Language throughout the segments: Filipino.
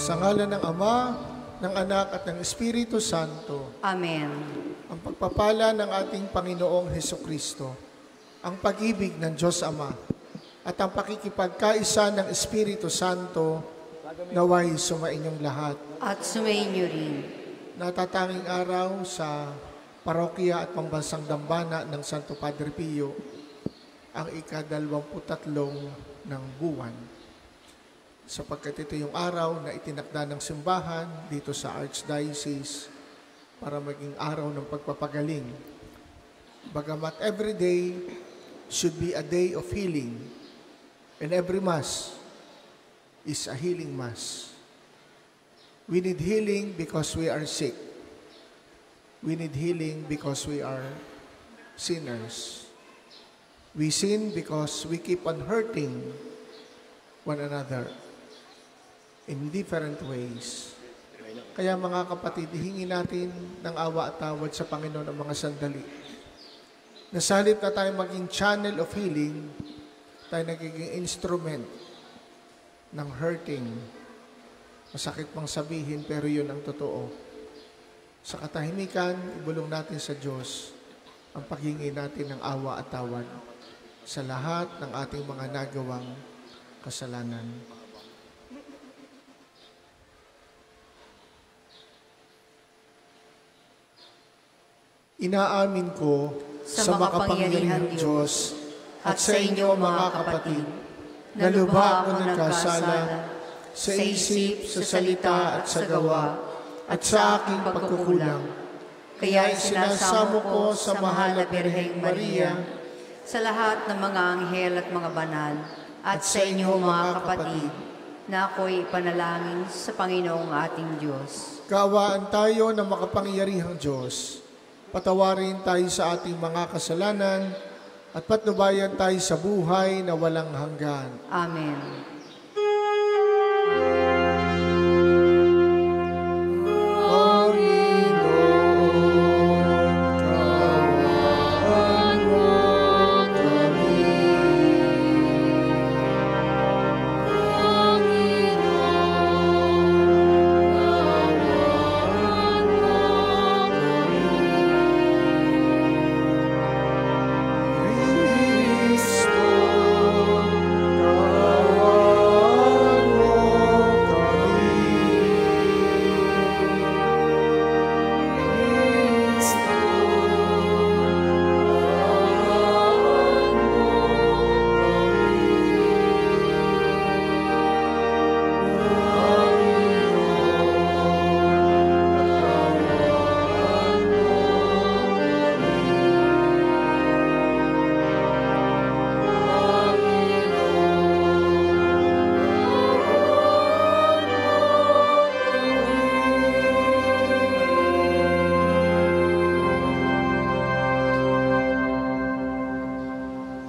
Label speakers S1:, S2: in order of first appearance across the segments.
S1: Sa ngalan ng Ama, ng Anak at ng Espiritu Santo.
S2: Amen.
S1: Ang pagpapala ng ating Panginoong Hesukristo, ang pag-ibig ng Diyos Ama, at ang pakikipagkaisa ng Espiritu Santo, naway sumainyong lahat.
S2: At sumainyo rin.
S1: Natatanging araw sa parokya at pambansang dambana ng Santo Padre Pio, ang ika-23 ng buwan. Sapagkat ito yung araw na itinakda ng simbahan dito sa Archdiocese para maging araw ng pagpapagaling. Bagamat every day should be a day of healing, and every Mass is a healing Mass. We need healing because we are sick. We need healing because we are sinners. We sin because we keep on hurting one another in different ways. Kaya mga kapatid, hingin natin ng awa at tawad sa Panginoon ang mga sandali. Nasalit na tayo maging channel of healing, tayo nagiging instrument ng hurting. Masakit mang sabihin, pero yun ang totoo. Sa katahimikan, ibulong natin sa Diyos ang paghingi natin ng awa at tawad sa lahat ng ating mga nagawang kasalanan. Inaamin ko sa makapangyarihang Diyos at sa inyo mga kapatid, na lubha ako nagkasala sa isip, sa salita at sa gawa, at sa aking pagkukulang. Kaya isinasamo ko sa mahal na Birheng Maria,
S2: sa lahat ng mga anghel at mga banal, at sa inyo mga kapatid, na ako'y ipanalangin sa Panginoong ating Diyos.
S1: Kaawaan tayo ng makapangyarihang Diyos. Patawarin tayo sa ating mga kasalanan at patnubayan tayo sa buhay na walang hanggan.
S2: Amen.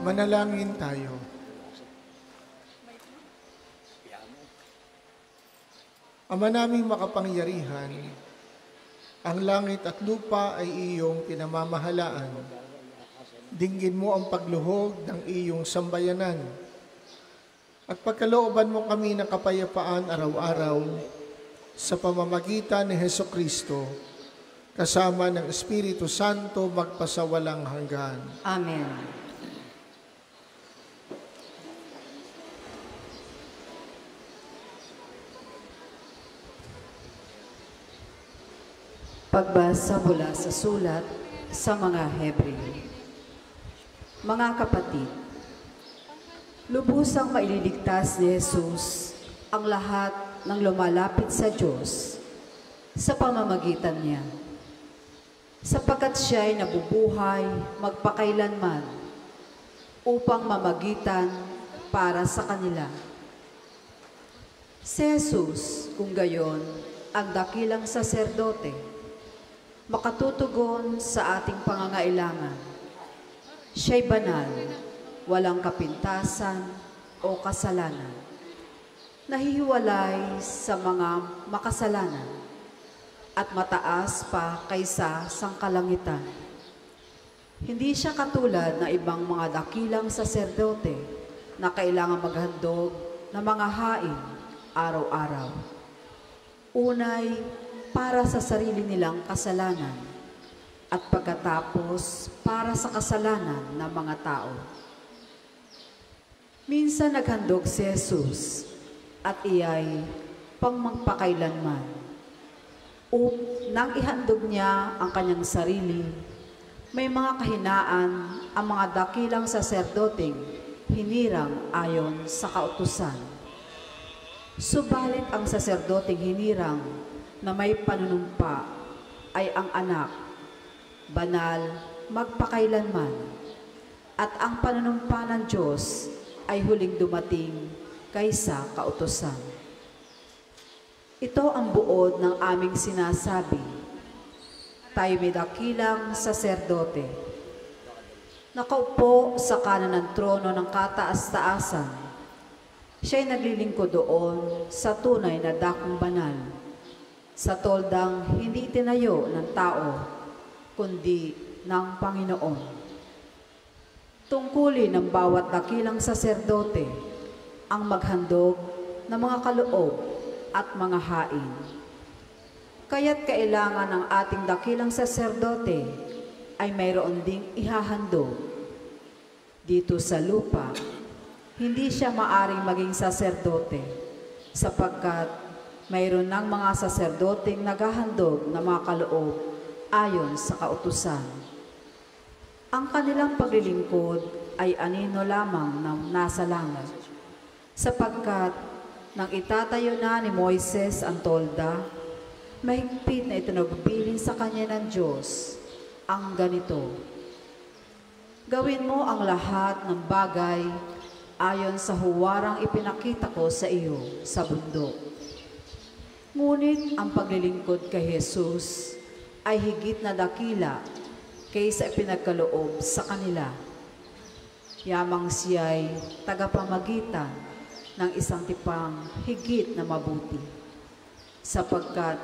S1: Manalangin tayo. Ama naming makapangyarihan, ang langit at lupa ay iyong pinamamahalaan. Dinggin mo ang pagluhog ng iyong sambayanan at pagkalooban mo kami ng kapayapaan araw-araw sa pamamagitan ni Hesukristo, kasama ng Espiritu Santo magpasawalang hanggan.
S2: Amen. Pagbasa mula sa sulat sa mga Hebreo. Mga kapatid, lubusang maililigtas ni Jesus ang lahat
S3: ng lumalapit sa Diyos sa pamamagitan niya. Sapagkat siya ay nabubuhay magpakailanman upang mamagitan para sa kanila. Si Jesus, kung gayon, ang dakilang saserdote, makatutugon sa ating pangangailangan. Siya'y banal, walang kapintasan o kasalanan, nahihiwalay sa mga makasalanan, at mataas pa kaysa sangkalangitan. Hindi siya katulad na ibang mga dakilang saserdote na kailangan maghandog ng mga hain araw-araw. Unay, para sa sarili nilang kasalanan, at pagkatapos para sa kasalanan ng mga tao. Minsan naghandog si Jesus at iyay pangmagpakailanman. Nang ihandog niya ang kanyang sarili, may mga kahinaan ang mga dakilang saserdoteng hinirang ayon sa kautusan. Subalit ang saserdoteng hinirang na may panunumpa ay ang anak, banal, magpakailanman, at ang panunumpa ng Diyos ay huling dumating kaysa kautusan. Ito ang buod ng aming sinasabi. Tayo may dakilang saserdote. Nakaupo sa kanan ng trono ng kataas-taasan. Siya'y naglilingkod doon sa tunay na dakong banal, sa toldang hindi tinayo ng tao, kundi ng Panginoon. Tungkulin ng bawat dakilang saserdote ang maghandog ng mga kaloob at mga hain. Kaya't kailangan ng ating dakilang saserdote ay mayroon ding ihahandog. Dito sa lupa, hindi siya maaring maging saserdote sapagkat mayroon ng mga saserdoteng naghahandog ng mga kaloob ayon sa kautusan. Ang kanilang paglilingkod ay anino lamang ng nasa langit, sapagkat nang itatayo na ni Moises ang tolda, mahigpit na itinagbilin sa kanya ng Diyos ang ganito: gawin mo ang lahat ng bagay ayon sa huwarang ipinakita ko sa iyo sa bundok. Ngunit ang paglilingkod kay Jesus ay higit na dakila kaysa ipinagkaloob sa kanila. Yamang siya'y tagapamagitan ng isang tipang higit na mabuti, sapagkat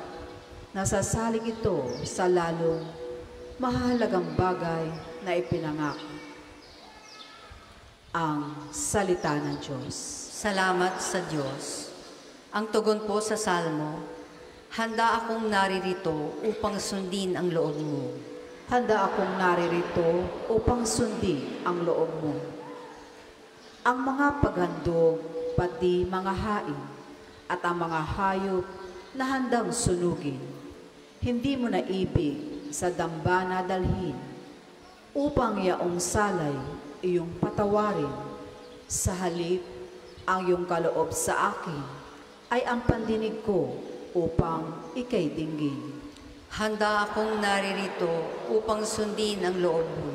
S3: nasasalig ito sa lalong mahalagang bagay na ipinangako. Ang salita ng Diyos.
S2: Salamat sa Diyos. Ang tugon po sa Salmo, handa akong naririto upang sundin ang loob mo.
S3: Handa akong naririto upang sundin ang loob mo. Ang mga paghandog, pati mga hain, at ang mga hayop na handang sunugin, hindi mo na ibig sa dambana dalhin, upang yaong salay iyong patawarin. Sa halip, ang iyong kaloob sa akin ay ang pandinig ko upang ika'y dinggin.
S2: Handa akong naririto upang sundin ang loob mo.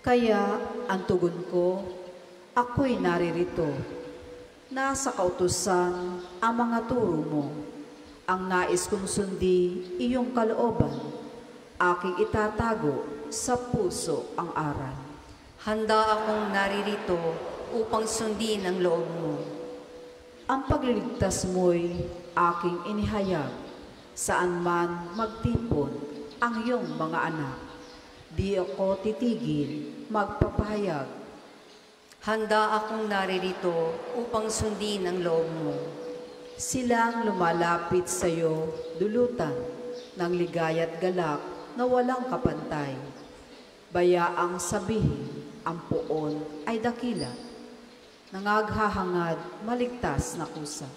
S3: Kaya ang tugon ko, ako'y naririto. Nasa kautusan ang mga turo mo. Ang nais kong sundi iyong kalooban, aking itatago sa puso ang aral.
S2: Handa akong naririto upang sundin ang loob mo.
S3: Ang pagliligtas mo'y aking inihayag, saan man magtipon ang iyong mga anak. Di ako titigil magpapahayag.
S2: Handa akong naririto upang sundin ang loob mo.
S3: Silang lumalapit sa iyo, dulutan ng ligaya't galak na walang kapantay. Bayaang sabihin, ang poon ay dakila, nangaghahangad maligtas na kusa.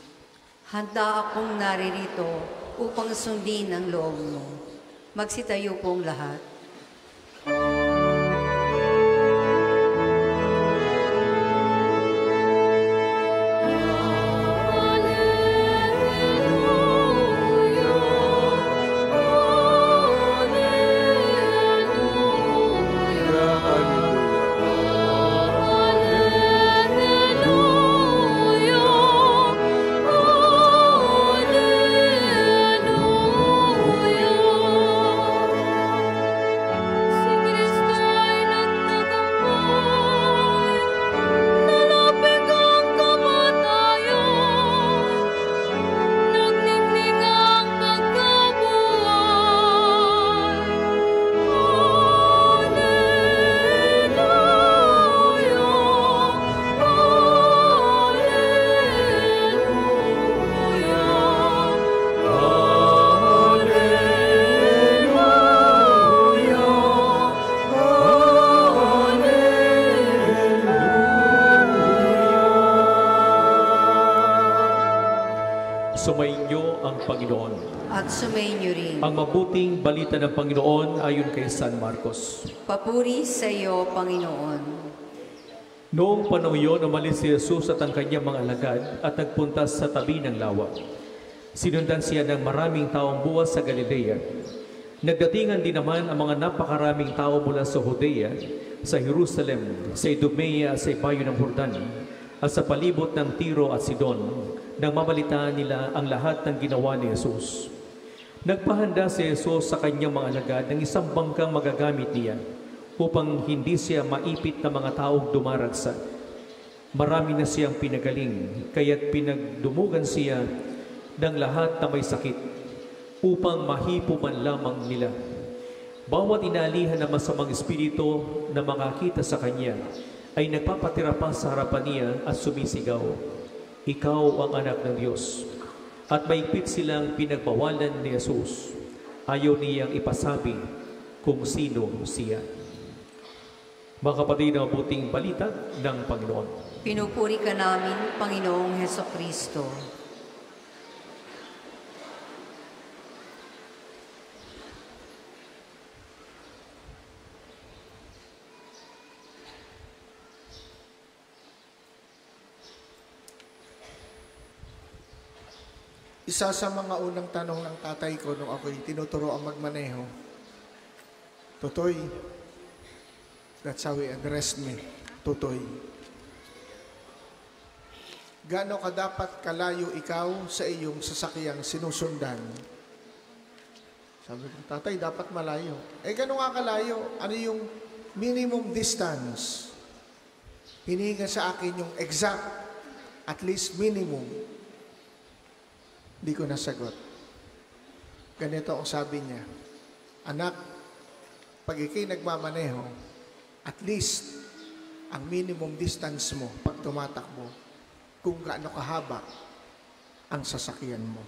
S2: Handa akong naririto upang sundin ang loob mo. Magsitayo pong lahat.
S4: Sumainyo ang Panginoon.
S2: At sumainyo rin.
S4: Ang mabuting balita ng Panginoon ayon kay San Marcos.
S2: Papuri sa iyo, Panginoon.
S4: Noong panahon iyon, umalis si Jesus at ang kanyang mga alagad at nagpunta sa tabi ng lawa. Sinundan siya ng maraming taong buwas sa Galilea. Nagdatingan din naman ang mga napakaraming tao mula sa Judea, sa Jerusalem, sa Idumea, sa ibayo ng Jordan, at sa palibot ng Tiro at Sidon, nang mamalitaan nila ang lahat ng ginawa ni Jesus. Nagpahanda si Jesus sa kanyang mga alagad ng isang bangkang magagamit niya upang hindi siya maipit ng mga taong dumaragsa. Marami na siyang pinagaling, kaya't pinagdumugan siya ng lahat na may sakit upang mahipo man lamang nila. Bawat inaalihan ng masamang espiritu na makakita sa kanya ay nagpapatira pa sa harapan niya at sumisigaw, "Ikaw ang anak ng Diyos." At maigpit silang pinagbawalan ni Jesus. Ayaw niyang ipasabi kung sino siya. Mga kapatid, ang mabuting balita ng Panginoon.
S2: Pinupuri ka namin, Panginoong Hesukristo.
S1: Isa sa mga unang tanong ng tatay ko nung ako'y tinuturo ang magmaneho, "Totoy," that's how he addressed me, "Totoy, gaano ka dapat kalayo ikaw sa iyong sasakyang sinusundan?" Sabi ko, "Tatay, dapat malayo." Gaano nga kalayo? Ano yung minimum distance? Hinihinga sa akin yung exact, at least minimum. Hindi ko nasagot. Ganito ang sabi niya, "Anak, pag ikay nagmamaneho, at least ang minimum distance mo pag tumatakbo, kung gaano kahaba ang sasakyan mo."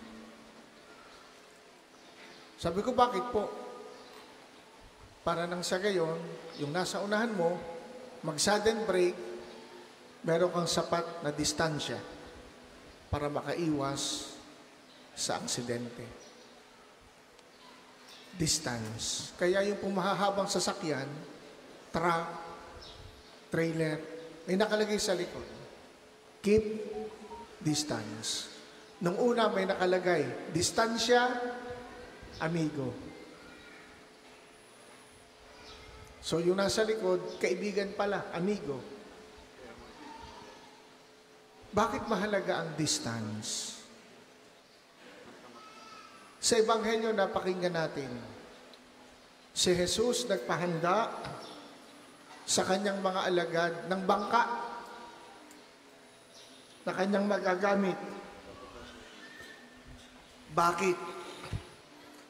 S1: Sabi ko, "Bakit po?" Para nang sa gayon, yung nasa unahan mo, mag-sudden brake, meron kang sapat na distansya para makaiwas sa aksidente. Distance. Kaya yung pumahahabang sasakyan, truck, trailer, may nakalagay sa likod, keep distance. Nung una may nakalagay, distansya, amigo. So yung nasa likod, kaibigan pala, amigo. Bakit mahalaga ang distance? Sa Ebanghelyo na pakinggan natin, si Jesus nagpahanda sa kanyang mga alagad ng bangka na kanyang magagamit. Bakit?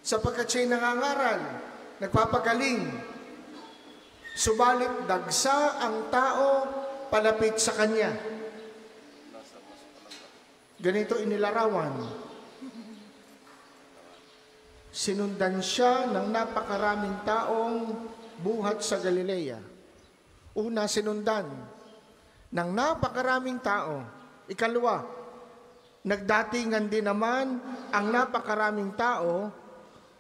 S1: Sapagkat siya'y nangangaral, nagpapagaling, subalit dagsa ang tao palapit sa kanya. Ganito inilarawan. Sinundan siya ng napakaraming taong buhat sa Galilea. Una, sinundan ng napakaraming tao. Ikalawa, nagdatingan din naman ang napakaraming tao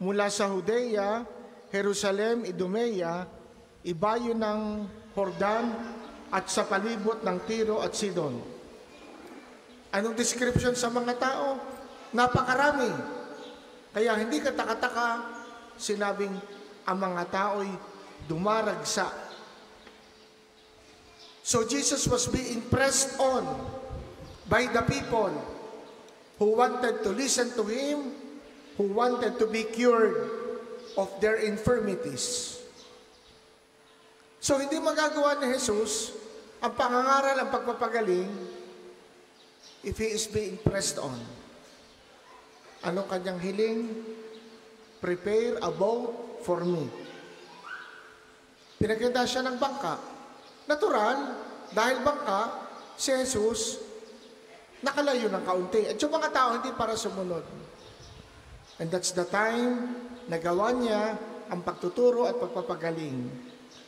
S1: mula sa Judea, Jerusalem, Idumea, ibayo ng Jordan at sa palibot ng Tiro at Sidon. Anong description sa mga tao? Napakarami. Kaya hindi ka taka-taka sinabing ang mga tao'y dumaragsa. So Jesus was being pressed on by the people who wanted to listen to Him, who wanted to be cured of their infirmities. So hindi magagawa ni Jesus ang pangangaral, ang pagpapagaling, if He is being pressed on. Anong kanyang hiling? Prepare a boat for me. Pinaganda siya ng bangka. Natural, dahil bangka, si Jesus, nakalayo ng kaunti. At yung mga tao, hindi para sumunod. And that's the time na gawa niya ang pagtuturo at pagpapagaling.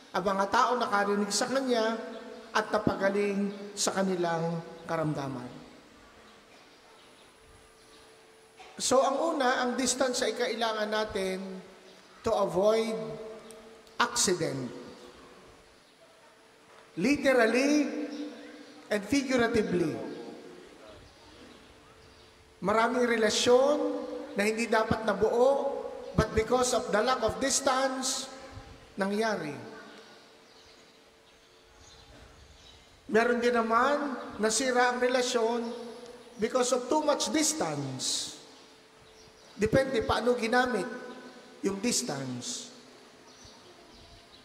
S1: Ang mga tao nakarinig sa kanya at napagaling sa kanilang karamdaman. So ang una, ang distance ay kailangan natin to avoid accident. Literally and figuratively. Maraming relasyon na hindi dapat nabuo, but because of the lack of distance, nangyari. Meron din naman nasira ang relasyon because of too much distance. Depende paano ginamit yung distance.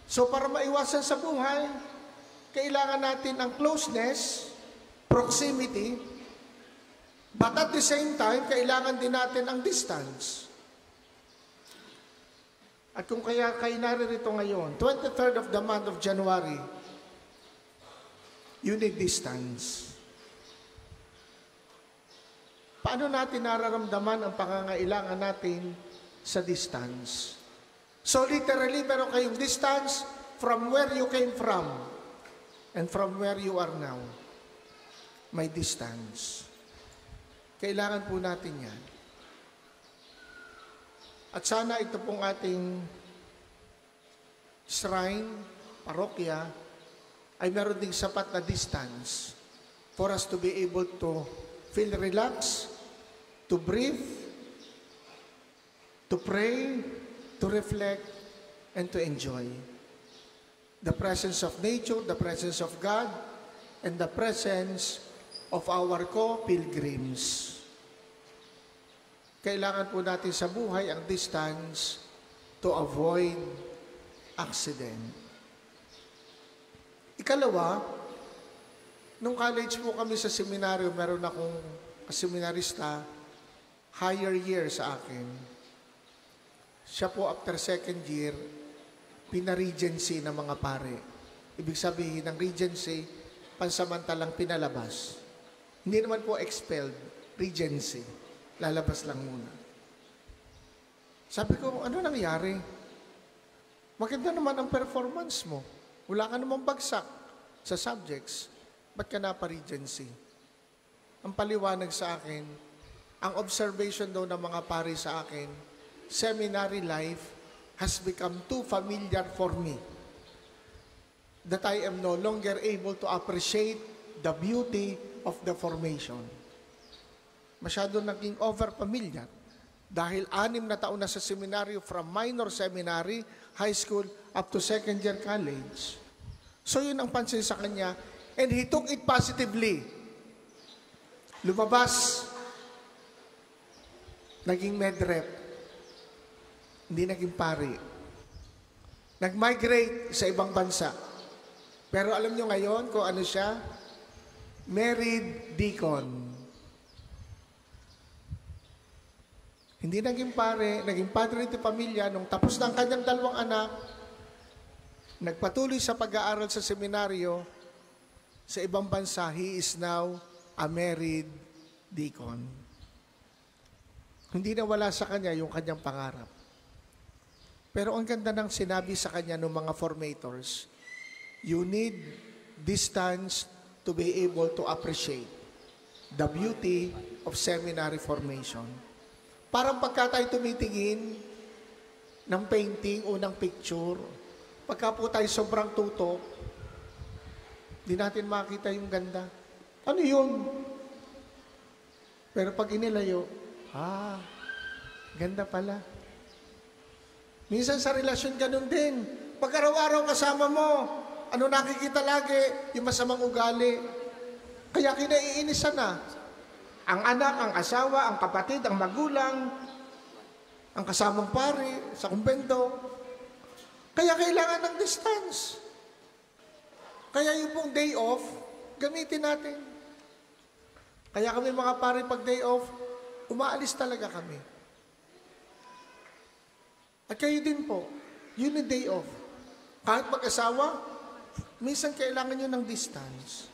S1: So para maiwasan sa buhay, kailangan natin ang closeness, proximity, but at the same time, kailangan din natin ang distance. At kung kaya kayo naririto ngayon, 23rd of the month of January, you need distance. Paano natin nararamdaman ang pangangailangan natin sa distance? So literally, meron kayong distance from where you came from and from where you are now. May distance. Kailangan po natin yan. At sana ito pong ating shrine, parokya, ay meron ding sapat na distance for us to be able to feel relaxed, to breathe, to pray, to reflect, and to enjoy the presence of nature, the presence of God, and the presence of our co-pilgrims. Kailangan po natin sa buhay ang distance to avoid accident. Ikalawa, nung college po kami sa seminaryo, meron akong seminarista, higher year sa akin. Siya po after second year, pina-regency ng mga pare. Ibig sabihin ng regency, pansamantalang pinalabas. Hindi naman po expelled, regency. Lalabas lang muna. Sabi ko, ano nangyari? Maganda naman ang performance mo. Wala ka namang bagsak sa subjects. Ba't ka napa-regency? Ang paliwanag sa akin, ang observation daw ng mga pari sa akin, seminary life has become too familiar for me. That I am no longer able to appreciate the beauty of the formation. Masyado naging over-familiar dahil 6 na taon na sa seminaryo from minor seminary, high school, up to second year college. So yun ang pansin sa kanya and he took it positively. Lumabas, naging medrep, hindi naging pari. Nag-migrate sa ibang bansa. Pero alam nyo ngayon kung ano siya? Married deacon. Hindi naging pare, naging padre de pamilya. Nung tapos na ang kanyang 2 anak, nagpatuloy sa pag-aaral sa seminaryo sa ibang bansa. He is now a married deacon. Hindi na wala sa kanya yung kanyang pangarap. Pero ang ganda ng sinabi sa kanya ng mga formators, you need distance to be able to appreciate the beauty of seminary formation. Parang pagka tayo tumitingin ng painting o ng picture, pagka po tayo sobrang tutok, di natin makita yung ganda. Ano yun? Pero pag inilayo, ganda pala. Minsan sa relasyon ganun din. Pag araw-araw kasama mo, ano nakikita lagi? Yung masamang ugali. Kaya kinaiinisan na. Ang anak, ang asawa, ang kapatid, ang magulang, ang kasamang pari sa kumbento. Kaya kailangan ng distance. Kaya yung pong day off, gamitin natin. Kaya kami mga pari pag day off, umaalis talaga kami. At kayo din po, yun yung day off. Kahit mag-asawa, minsan kailangan nyo ng distance.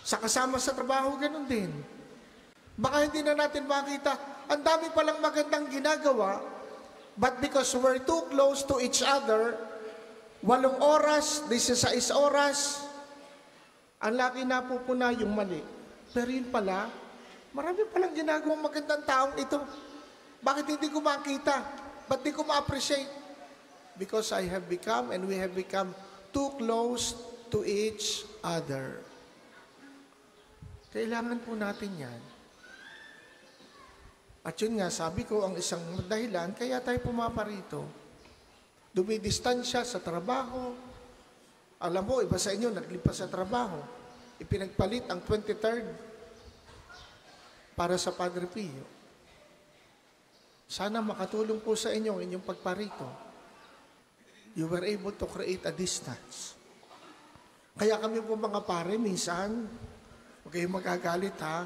S1: Sa kasama sa trabaho, ganun din. Baka hindi na natin makita, ang dami palang magandang ginagawa, but because we're too close to each other, 8 oras, 16 oras, ang laki na pupuna yung mali. Pero yun pala, Marami palang ginagawang magandang taong ito. Bakit hindi ko makita? Ba't di ko ma-appreciate? Because I have become and we have become too close to each other. Kailangan po natin yan. At yun nga, sabi ko, ang isang dahilan, kaya tayo pumaparito. Dumidistansya sa trabaho. Alam mo, iba sa inyo, naglipas sa trabaho. Ipinagpalit ang 23rd para sa Padre Pio. Sana makatulong po sa inyo ang inyong pagparito. You were able to create a distance. Kaya kami po mga pare, minsan, huwag kayong magagalit ha.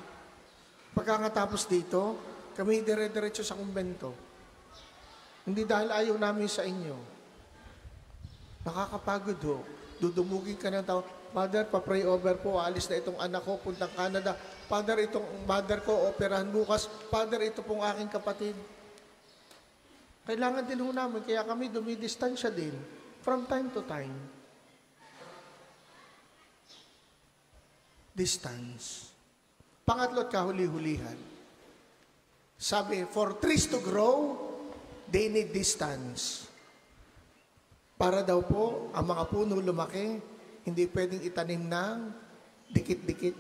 S1: Pagkakatapos dito, kami dire-diretso sa kumbento. Hindi dahil ayaw namin sa inyo. Nakakapagod ho. Dudumugin ka ng tao, Father, pa-pray over po, alis na itong anak ko, puntang Canada. Father, itong mother ko, operahan bukas. Father, ito pong aking kapatid. Kailangan din ho namin, kaya kami dumidistansya din from time to time. Distance. Pangatlo at kahuli-hulihan. Sabi, for trees to grow, they need distance. Para daw po, ang mga puno lumaki, hindi pwedeng itanim ng dikit-dikit.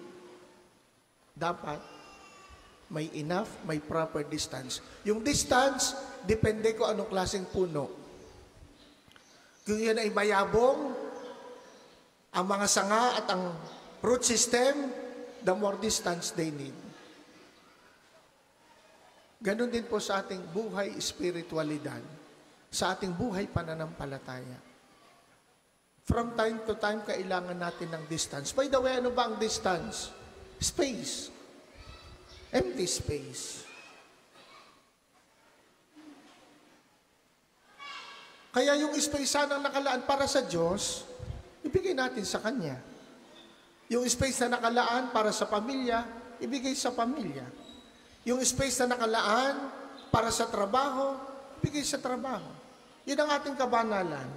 S1: Dapat may enough, may proper distance. Yung distance, depende ko anong klaseng puno. Kung yan ay mayabong, ang mga sanga at ang root system, the more distance they need. Ganon din po sa ating buhay espiritualidad, sa ating buhay pananampalataya. From time to time, kailangan natin ng distance. By the way, ano ba ang distance? Space. Empty space. Kaya yung space sanang nakalaan para sa Diyos, ibigay natin sa Kanya. Yung space na nakalaan para sa pamilya, ibigay sa pamilya. Yung space na nakalaan para sa trabaho, ibigay sa trabaho. Yun ang ating kabanalan.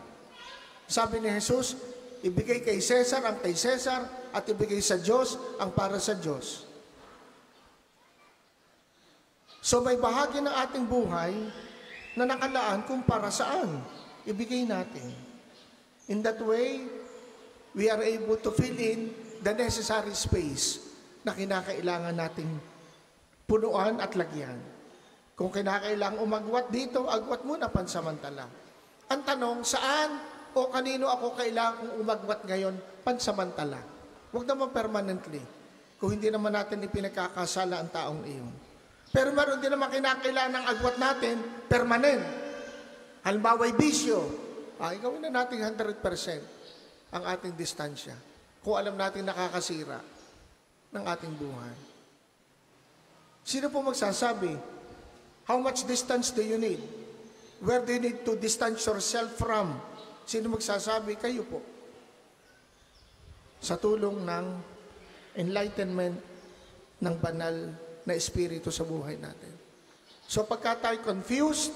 S1: Sabi ni Jesus, ibigay kay Cesar ang kay Cesar at ibigay sa Diyos ang para sa Diyos. So may bahagi ng ating buhay na nakalaan kung para saan ibigay natin. In that way, we are able to fill in the necessary space na kinakailangan nating punuan at lagyan. Kung kinakailangan umagwat dito, agwat muna pansamantala. Ang tanong, saan o kanino ako kailangang umagwat ngayon pansamantala? Huwag naman permanently. Kung hindi naman natin ipinagkakasala ang taong iyon. Pero meron din naman kinakailangan ng agwat natin, permanent. Halimbawa, bisyo. Gawin na natin 100% ang ating distansya. Kung alam natin nakakasira ng ating buhay. Sino po magsasabi? How much distance do you need? Where do you need to distance yourself from? Sino magsasabi? Kayo po. Sa tulong ng enlightenment ng banal na espiritu sa buhay natin. So pagka tayo confused,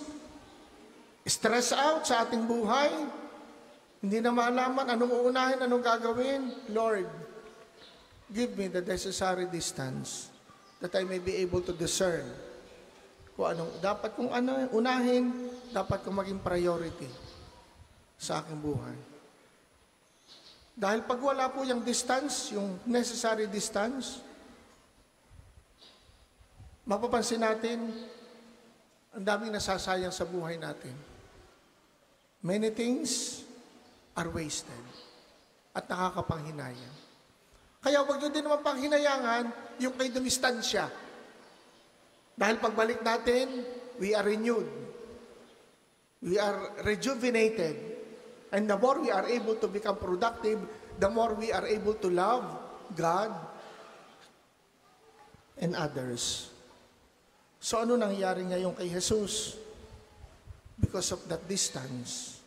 S1: stress out sa ating buhay, hindi na malaman anong uunahin, anong gagawin, Lord, give me the necessary distance that I may be able to discern kung anong dapat kong unahin, dapat kong maging priority sa aking buhay. Dahil pag wala po yung distance, yung necessary distance, mapapansin natin, ang daming nasasayang sa buhay natin. Many things are wasted at nakakapanghinayang. Kaya huwag nyo din naman panghinayangan yung kay dumistansya. Dahil pagbalik natin, we are renewed. We are rejuvenated. And the more we are able to become productive, the more we are able to love God and others. So ano nangyari ngayon kay Jesus? Because of that distance,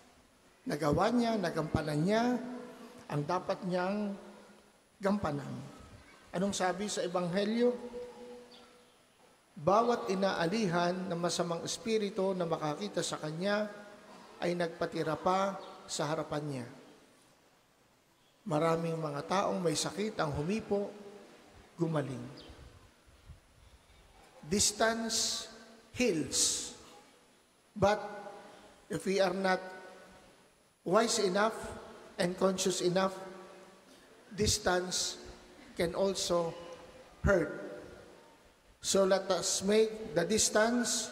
S1: nagawa niya, nagampanan niya ang dapat niyang gampanan. Anong sabi sa Ebanghelyo? Bawat inaalihan ng masamang espiritu na makakita sa kanya ay nagpatira pa sa harapan niya. Maraming mga taong may sakit ang humipo, gumaling. Distance heals. But if we are not wise enough and conscious enough, distance can also hurt. So let us make the distance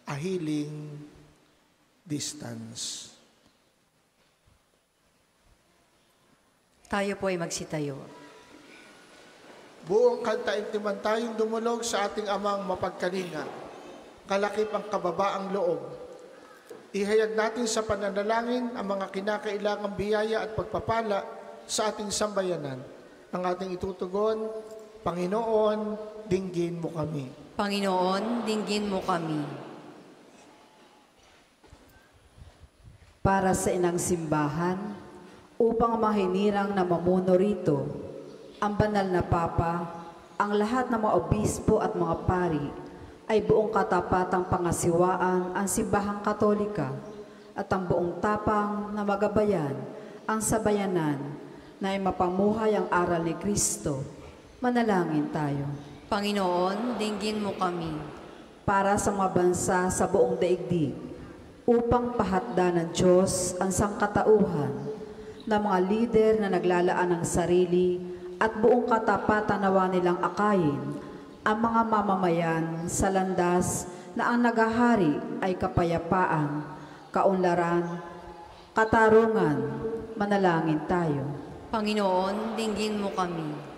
S1: a healing distance.
S2: Tayo po ay magsitayo.
S1: Buong kantaintiman tayong dumulog sa ating amang mapagkalinga, kalakip ang kababaang loob. Ihayag natin sa pananalangin ang mga kinakailangang biyaya at pagpapala sa ating sambayanan. Ang ating itutugon, Panginoon, dinggin mo kami.
S2: Panginoon, dinggin mo kami.
S3: Para sa inang simbahan, upang mahinirang na mamuno rito, ang banal na Papa, ang lahat ng mga obispo at mga pari, ay buong katapatang pangasiwaan ang simbahang Katolika at ang buong tapang na magabayan ang sabayanan na ay mapamuhay ang aral ni Kristo. Manalangin tayo.
S2: Panginoon, dinggin mo kami.
S3: Para sa mga bansa sa buong daigdig, upang pahatda ng Diyos ang sangkatauhan na mga lider na naglalaan ng sarili at buong katapatan nawa nilang akayin ang mga mamamayan sa landas na ang naghahari ay kapayapaan, kaunlaran, katarungan. Manalangin tayo.
S2: Panginoon, dinggin mo kami.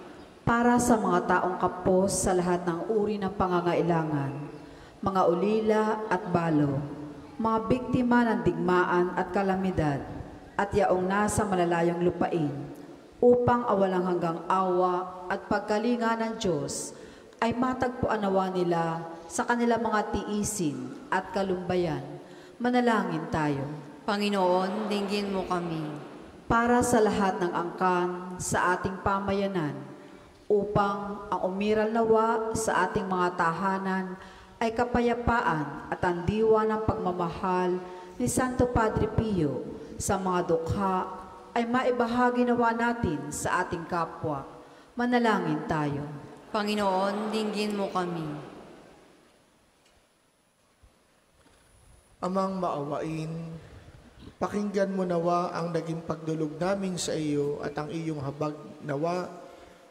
S3: Para sa mga taong kapos sa lahat ng uri ng pangangailangan, mga ulila at balo, mga biktima ng digmaan at kalamidad, at yaong nasa malalayong lupain, upang awalang hanggang awa at pagkalinga ng Diyos ay matagpuan nawa nila sa kanilang mga tiisin at kalumbayan. Manalangin tayo.
S2: Panginoon, dinggin mo kami.
S3: Para sa lahat ng angkan sa ating pamayanan, upang ang umiral nawa sa ating mga tahanan ay kapayapaan at ang diwa ng pagmamahal ni Santo Padre Pio sa mga dukha ay maibahagi nawa natin sa ating kapwa. Manalangin tayo.
S2: Panginoon, dinggin mo kami.
S1: Amang maawain, pakinggan mo nawa ang naging pagdulog namin sa iyo at ang iyong habag nawa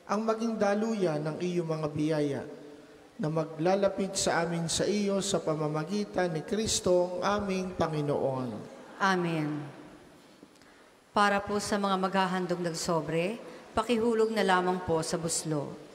S1: ang maging daluyan ng iyong mga biyaya na maglalapit sa amin sa iyo sa pamamagitan ni Kristo ang aming Panginoon.
S2: Amen. Para po sa mga maghahandog ng sobre, pakihulog na lamang po sa buslo.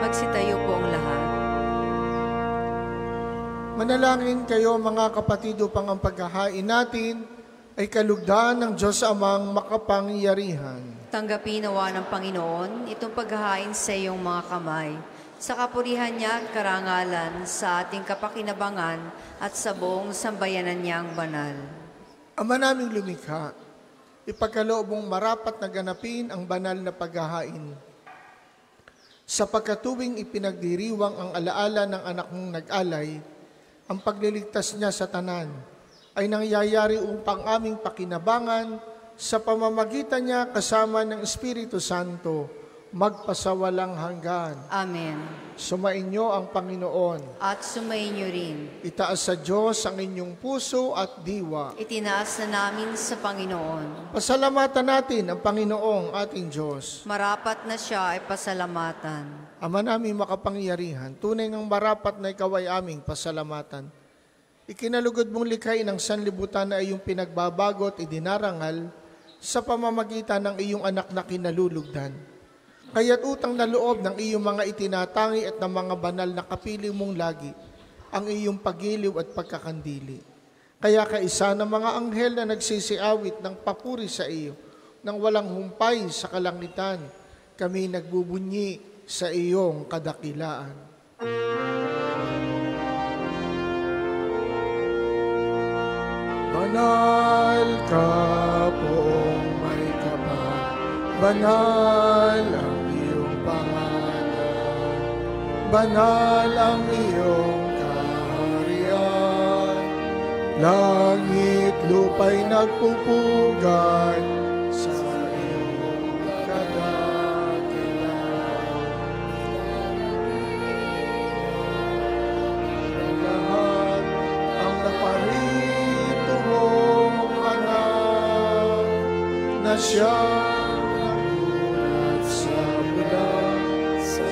S2: Magsitayo po ang lahat.
S1: Manalangin kayo mga kapatid upang ang paghahain natin ay kalugdan ng Diyos Amang makapangyarihan.
S2: Tanggapin nawa ng Panginoon itong paghahain sa iyong mga kamay, sa kapurihan niya at karangalan sa ating kapakinabangan at sa buong sambayanan niyang banal.
S1: Ama naming lumikha, ipagkaloob mong marapat na ganapin ang banal na paghahain. Sa pagkatuwing ipinagdiriwang ang alaala ng anak mong nag-alay, ang pagliligtas niya sa tanan ay nangyayari upang aming pakinabangan sa pamamagitan niya kasama ng Espiritu Santo magpasawalang hanggan.
S2: Amen.
S1: Sumainyo ang Panginoon.
S2: At sumainyo rin.
S1: Itaas sa Diyos ang inyong puso at diwa.
S2: Itinaas na namin sa Panginoon.
S1: Pasalamatan natin ang Panginoong ating Diyos.
S2: Marapat na siya ay pasalamatan.
S1: Ama namin makapangyarihan, tunay ngang marapat na ikaw ay aming pasalamatan. Ikinalugod mong likhay ng sanlibutan na iyong pinagbabago at idinarangal sa pamamagitan ng iyong anak na kinalulugdan. Kaya't utang na loob ng iyong mga itinatangi at ng mga banal na kapiling mong lagi ang iyong pagiliw at pagkakandili. Kaya kaisa ng mga anghel na nagsisiawit ng papuri sa iyo, nang walang humpay sa kalangitan, kami nagbubunyi sa iyong kadakilaan. Banal ka poong may kapal, banal ang iyong pangalan, banal ang iyong kaharian, langit lupa'y nagpupugay sa iyong kadakilaan. Lahat ang naparito mong anak na siyang nagulat sa bulan sa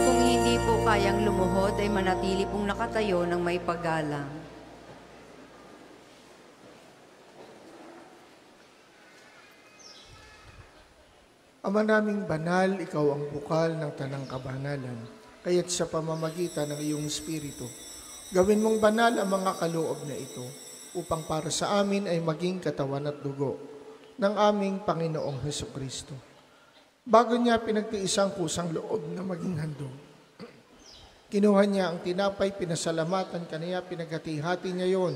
S2: Kung hindi po kayang lumuhod, ay manatili pong nakatayo ng may paggalang.
S1: Ama naming banal, ikaw ang bukal ng tanang kabanalan, kaya't sa pamamagitan ng iyong Espiritu, gawin mong banal ang mga kaloob na ito, upang para sa amin ay maging katawan at dugo ng aming Panginoong Hesukristo. Bago niya pinagtiisang kusang loob na maging handog, kinuha niya ang tinapay, pinasalamatan kaniya, pinaghati-hati niya yon,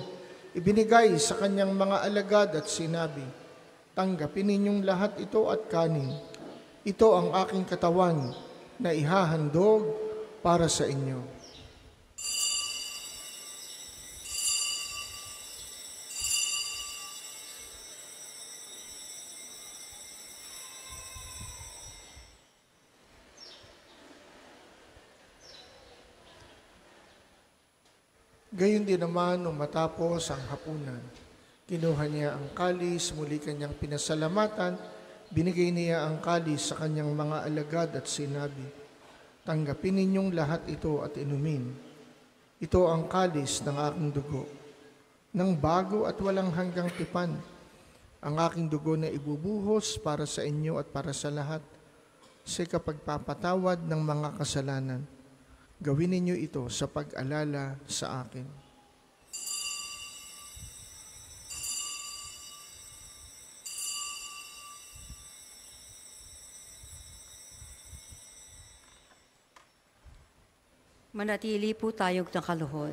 S1: ibinigay sa kanyang mga alagad at sinabi, "Tanggapin ninyong lahat ito at kanin. Ito ang aking katawan na ihahandog para sa inyo." Gayon din naman nung matapos ang hapunan, kinuha niya ang kalis, muli kanyang pinasalamatan, binigay niya ang kalis sa kanyang mga alagad at sinabi, "Tanggapin ninyong lahat ito at inumin. Ito ang kalis ng aking dugo, ng bago at walang hanggang tipan, ang aking dugo na ibubuhos para sa inyo at para sa lahat, sa kapagpapatawad ng mga kasalanan. Gawin ninyo ito sa pag-alala sa akin."
S2: Manatili po tayong nakaluhod.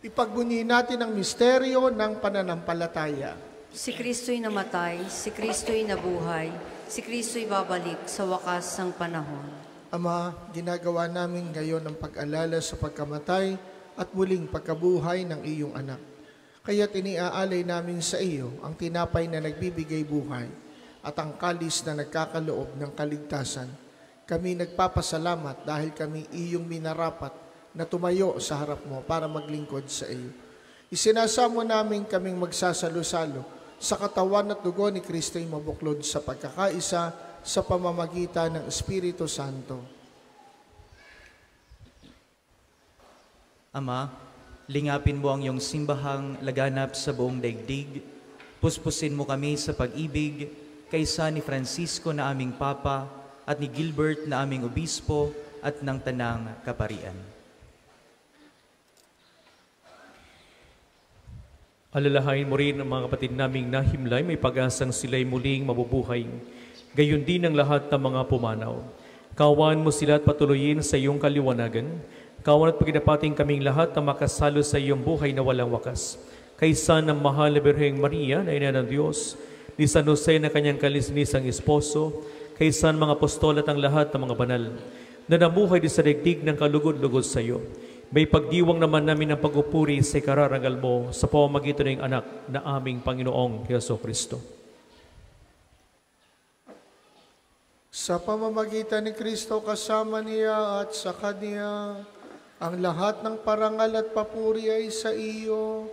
S1: Ipagbunyi natin ang misteryo ng pananampalataya.
S2: Si Kristo'y namatay, si Kristo'y nabuhay, si Kristo'y babalik sa wakas ng panahon.
S1: Ama, ginagawa namin ngayon ang pag-alala sa pagkamatay at muling pagkabuhay ng iyong anak. Kaya't iniaalay namin sa iyo ang tinapay na nagbibigay buhay at ang kalis na nagkakaloob ng kaligtasan. Kami nagpapasalamat dahil kami iyong minarapat na tumayo sa harap mo para maglingkod sa iyo. Isinasamo namin kaming magsasalo-salo sa katawan at dugo ni Kristo'y mabuklod sa pagkakaisa sa pamamagitan ng Espiritu Santo.
S5: Ama, lingapin mo ang iyong simbahang laganap sa buong daigdig. Puspusin mo kami sa pag-ibig kaysa ni Francisco na aming Papa at ni Gilbert na aming Obispo at ng Tanang Kaparian.
S4: Alalahain mo rin ang mga kapatid naming nahimlay, may pag-asang sila'y muling mabubuhay. Gayon din ang lahat ng mga pumanaw. Kawan mo sila at patuloyin sa iyong kaliwanagan. Kawan at pagkinapating kaming lahat na makasalo sa iyong buhay na walang wakas. Kaysa ng mahal na Birheng Maria na ina ng Diyos, ni San Jose na kanyang kalisnisang esposo, kaysa ng mga apostol at ang lahat ng mga banal, na namuhay din sa daigdig ng kalugod-lugod sa iyo. May pagdiwang naman namin ng pagpupuri sa kararangal mo sa pamamagitan ng anak na aming Panginoong Jesucristo.
S1: Sa pamamagitan ni Kristo kasama niya at sa Kanya, ang lahat ng parangal at papuri ay sa iyo,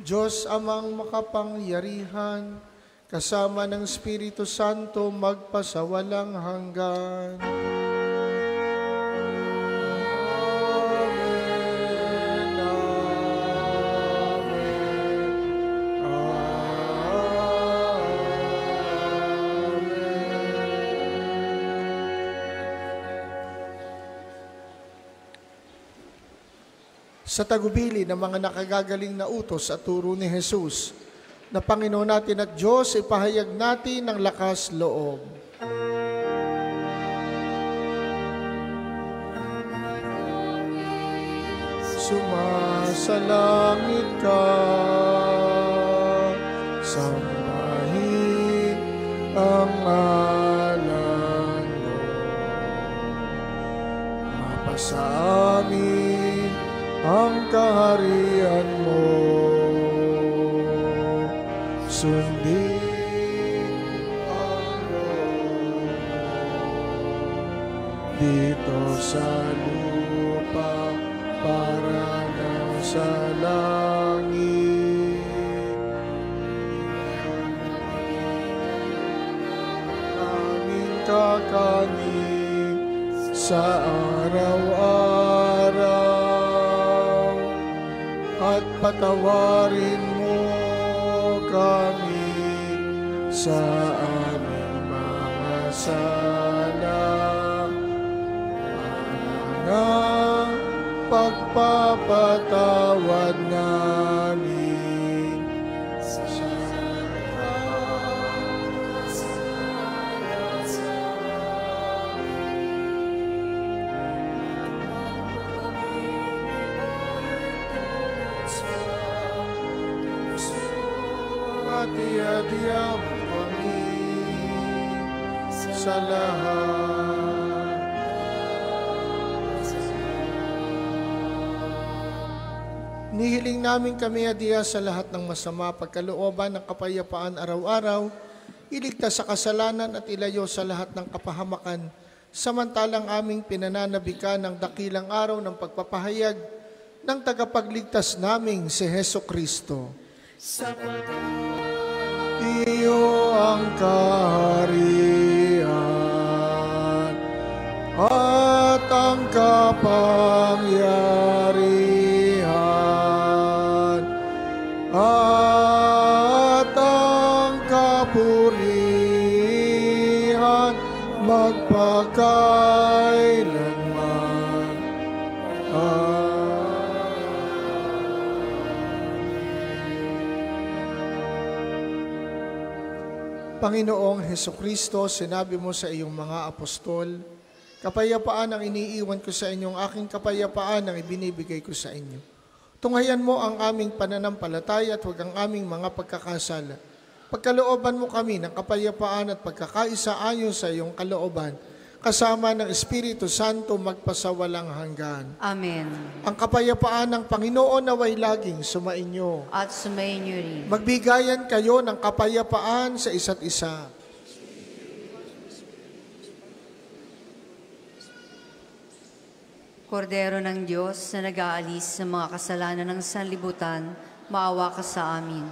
S1: Diyos Amang makapangyarihan, kasama ng Espiritu Santo magpasawalang hanggan. Sa tagubili ng mga nakagagaling na utos at turo ni Jesus, na Panginoon natin at Diyos, ipahayag natin ng lakas loob. Sumasalangit ka, sambahin ang ngalan mo, mapasa amin ang kaharian mo, sundin ang loob dito sa lupa para na sa langit. Aming kakanin sa araw-araw, at patawarin mo kami sa aming mga sala, para pagpapatawad namin sa hati-hatiya mo kami sa lahat. Nihiling namin kami hadiya sa lahat ng masama, pagkalooban ng kapayapaan araw-araw, iligtas sa kasalanan at ilayo sa lahat ng kapahamakan, samantalang aming pinananabikan ng dakilang araw ng pagpapahayag ng tagapagligtas naming si Heso Kristo. Iyo ang kaharian at ang kapangyarihan at ang kapurihan magpakailanman. Panginoong Hesukristo, sinabi mo sa iyong mga apostol, kapayapaan ang iniiwan ko sa inyong aking kapayapaan ang ibinibigay ko sa inyo. Tunghayan mo ang aming pananampalataya at huwag ang aming mga pagkakasala. Pagkalooban mo kami ng kapayapaan at pagkakaisa ayon sa iyong kalooban, kasama ng Espiritu Santo magpasawalang hanggan.
S2: Amen.
S1: Ang kapayapaan ng Panginoon naway laging sumainyo.
S2: At sumainyo rin.
S1: Magbigayan kayo ng kapayapaan sa isa't isa.
S2: Kordero ng Diyos na nag-aalis sa mga kasalanan ng sanlibutan, maawa ka sa amin.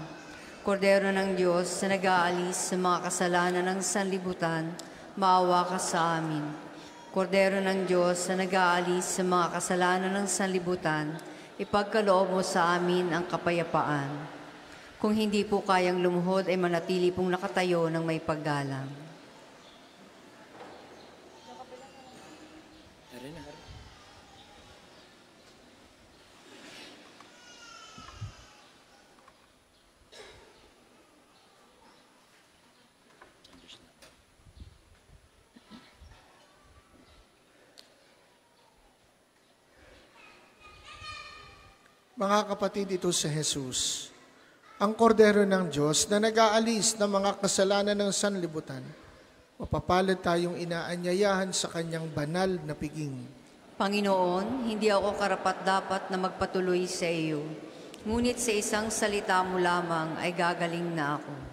S2: Kordero ng Diyos na nag-aalis sa mga kasalanan ng sanlibutan, maawa ka sa amin. Kordero ng Diyos na nag-aalis sa mga kasalanan ng sanlibutan, ipagkaloob mo sa amin ang kapayapaan. Kung hindi po kayang lumuhod, ay manatili pong nakatayo ng may paggalang.
S1: Mga kapatid, ito si Jesus, ang kordero ng Diyos na nag-aalis ng mga kasalanan ng sanlibutan. Mapapalad tayong inaanyayahan sa kanyang banal na piging.
S2: Panginoon, hindi ako karapat-dapat na magpatuloy sa iyo. Ngunit sa isang salita mo lamang ay gagaling na ako.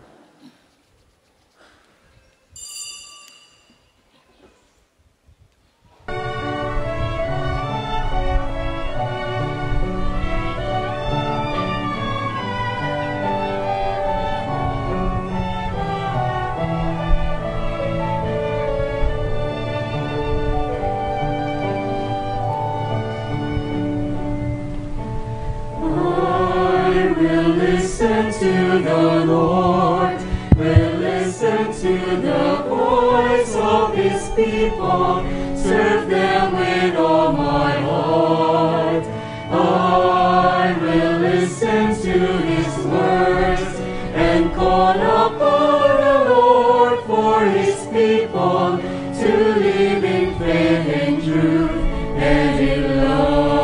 S6: Listen to the Lord, will listen to the voice of His people, serve them with all my heart. I will listen to His words and call upon the Lord for His people to live in faith and truth and in love.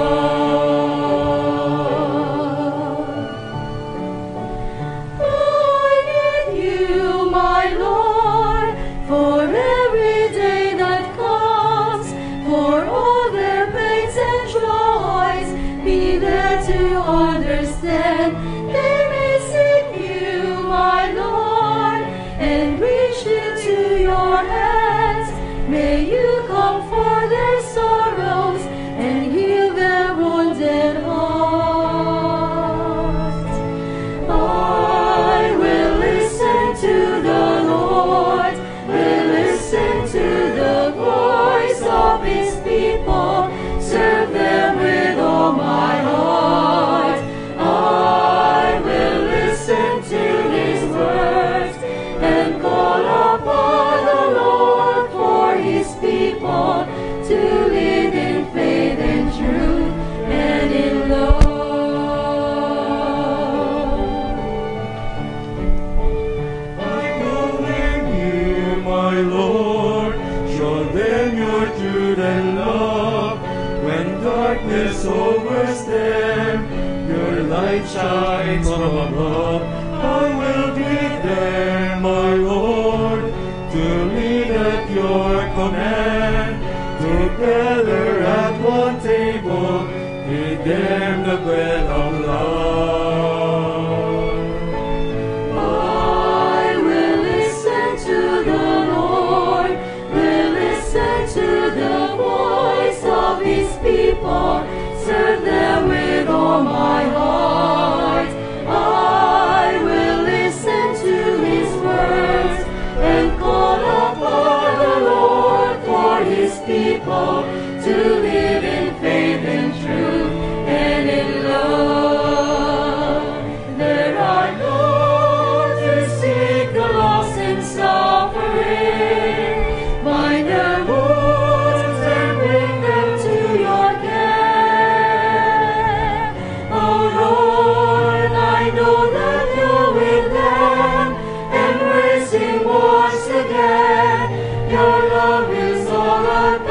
S6: Understand, they may seek you, my Lord, and reach into your hands. May you comfort their sorrows and heal their wounded hearts. I will listen to the Lord, will listen to the voice of His people, serve them with all my heart. To live in faith and truth and in love. I will in you, my Lord, show them your truth and love. When darkness overtakes them, your light shines from above. I will be there, my Lord, to lead at your command. Together at one table, feed them the bread of love. I will listen to the Lord, will listen to the voice of His people, serve them with all my heart. I will listen to His words and call upon the Lord for His people to live in faith and truth and in love. There are those who seek the lost and suffering, bind their wounds and bring them to your care. Oh Lord, I know that you're with them, embracing once again. Your love is all I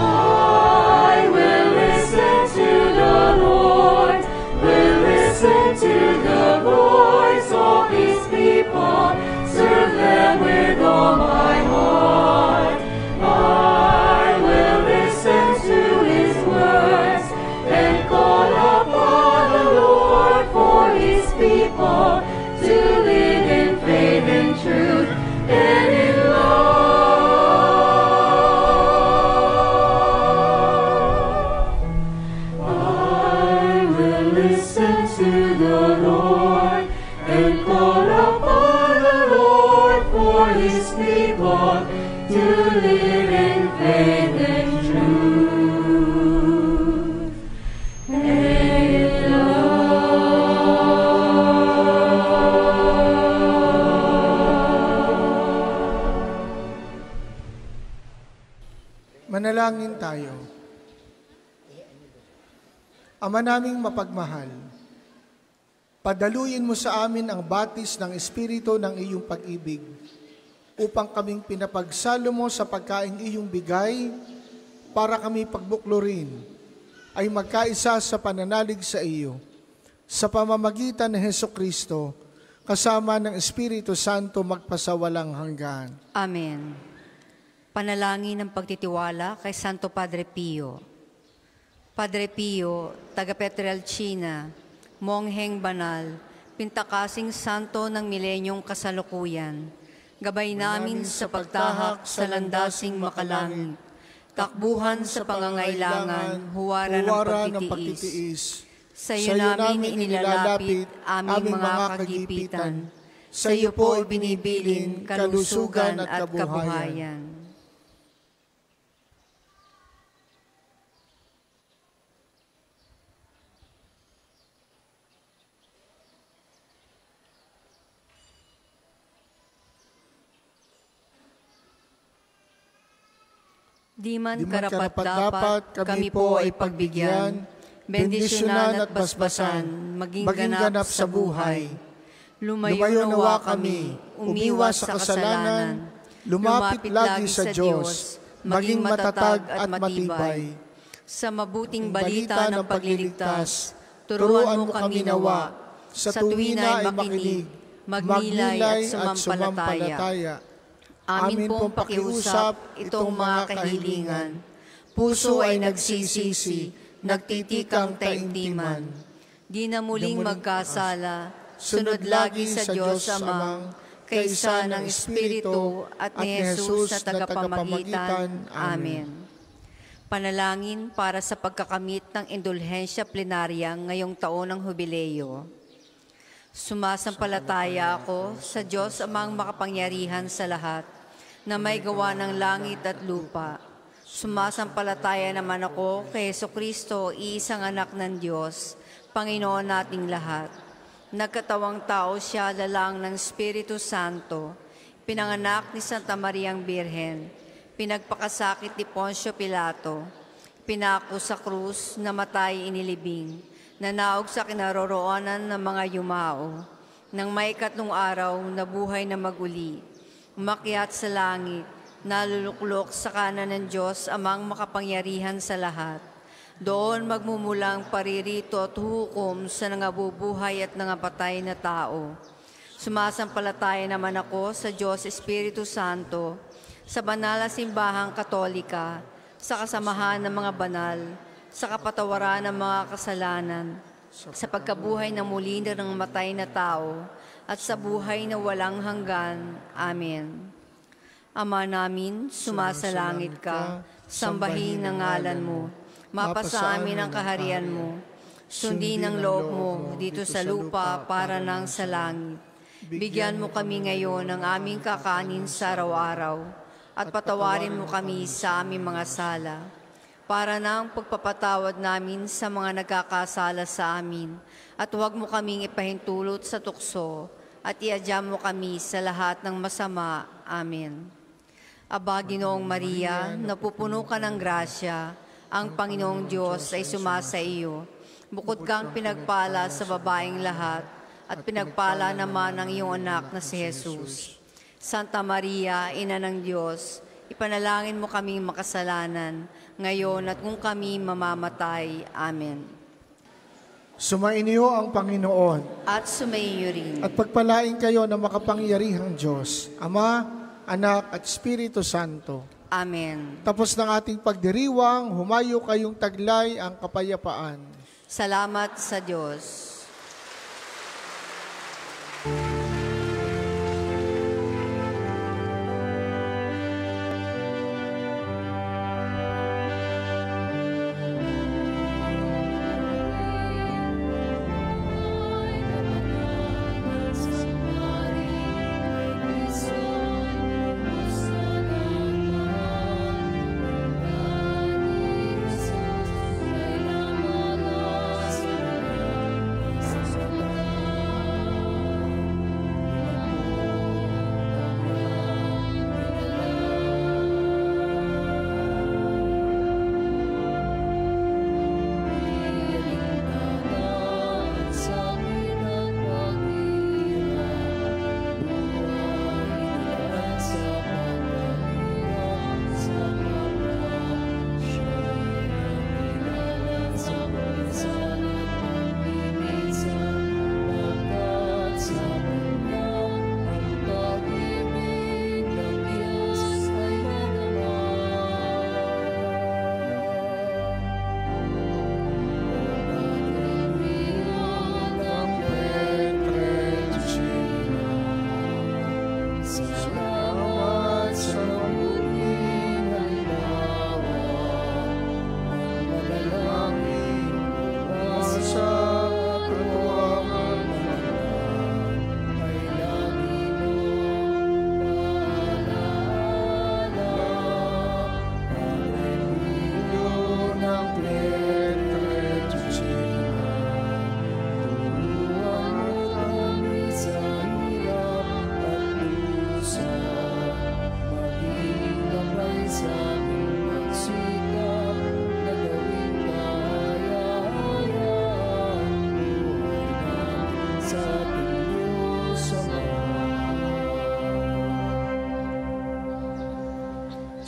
S6: I will listen to the Lord, will listen to the voice of His people, serve them with all my heart. I will listen to His words and call upon the Lord for His people to live in faith and truth and in love. I will listen to the Lord and call upon the Lord for His people to live in faith and truth and in
S1: Manalangin tayo. Ama naming mapagmahal, padaluyin mo sa amin ang batis ng Espiritu ng iyong pag-ibig upang kaming pinapagsalo mo sa pagkaing iyong bigay para kami pagbuklurin ay magkaisa sa pananalig sa iyo. Sa pamamagitan ni Hesukristo, kasama ng Espiritu Santo magpasawalang hanggan.
S2: Amen. Panalangin ng pagtitiwala kay Santo Padre Pio. Padre Pio, taga Petrelcina, mongheng banal, pintakasing santo ng milenyong kasalukuyan, gabay namin sa pagtahak sa landasing makalangit, takbuhan sa pangangailangan, huwaran ng pagtitiis. Sa iyo namin inilalapit aming mga kagipitan. Sa iyo po ibinibilin kalusugan at kabuhayan. Di man karapat-dapat, kami po ay pagbigyan, bendisyonan at basbasan, maging ganap sa buhay. Lumayo nawa kami, umiwas sa kasalanan, lumapit lagi sa Diyos, maging matatag at matibay. Sa mabuting balita ng pagliligtas, turuan mo kami nawa, sa tuwina ay makinig, magnilay at sumampalataya. Amin pong pakiusap itong mga kahilingan. Puso ay nagsisisi, nagtitikang taimtiman. Di na muling magkasala, sunod lagi sa Diyos Amang, kaysa ng Espiritu at ni Jesus sa tagapamagitan. Amen. Panalangin para sa pagkakamit ng indulhensya plenarya ngayong taon ng Hubileo. Sumasampalataya ako sa Diyos Amang makapangyarihan sa lahat, na may gawa ng langit at lupa. Sumasampalataya naman ako kay Jesucristo, iisang anak ng Diyos, Panginoon nating lahat. Nagkatawang tao siya lalang ng Espiritu Santo, pinanganak ni Santa Mariang Birhen, pinagpakasakit ni Poncio Pilato, pinako sa krus, namatay inilibing, nanaog sa kinaroroonan ng mga yumao. Nang may ikatlong araw, nabuhay na maguli, umakyat sa langit, naluluklok sa kanan ng Diyos Amang makapangyarihan sa lahat. Doon magmumulang paririto at hukom sa nangabubuhay at nangapatay na tao. Sumasampalataya naman ako sa Diyos Espiritu Santo, sa banal na simbahang katolika, sa kasamahan ng mga banal, sa kapatawaran ng mga kasalanan, sa pagkabuhay ng muli ng matay na tao, at sa buhay na walang hanggan. Amen. Ama namin, sumasalangit ka, sambahin ang ngalan mo, mapasa amin ang kaharian mo, sundin ang loob mo dito sa lupa para nang sa langit. Bigyan mo kami ngayon ng aming kakanin sa araw-araw, at patawarin mo kami sa aming mga sala, para nang pagpapatawad namin sa mga nagkakasala sa amin, at huwag mo kaming ipahintulot sa tukso, at iadya mo kami sa lahat ng masama. Amen. Aba, Ginoong Maria, napupuno ka ng grasya, ang Panginoong Diyos ay sumasa iyo. Bukod kang pinagpala sa babaeng lahat, at pinagpala naman ang iyong anak na si Jesus. Santa Maria, Ina ng Diyos, ipanalangin mo kaming makasalanan, ngayon at kung kami mamamatay. Amen.
S1: Sumainyo ang Panginoon.
S2: At sumaiyo rin.
S1: At pagpalain kayo ng makapangyarihang Diyos, Ama, Anak at Espiritu Santo.
S2: Amen.
S1: Tapos ng ating pagdiriwang, humayo kayong taglay ang kapayapaan.
S2: Salamat sa Diyos.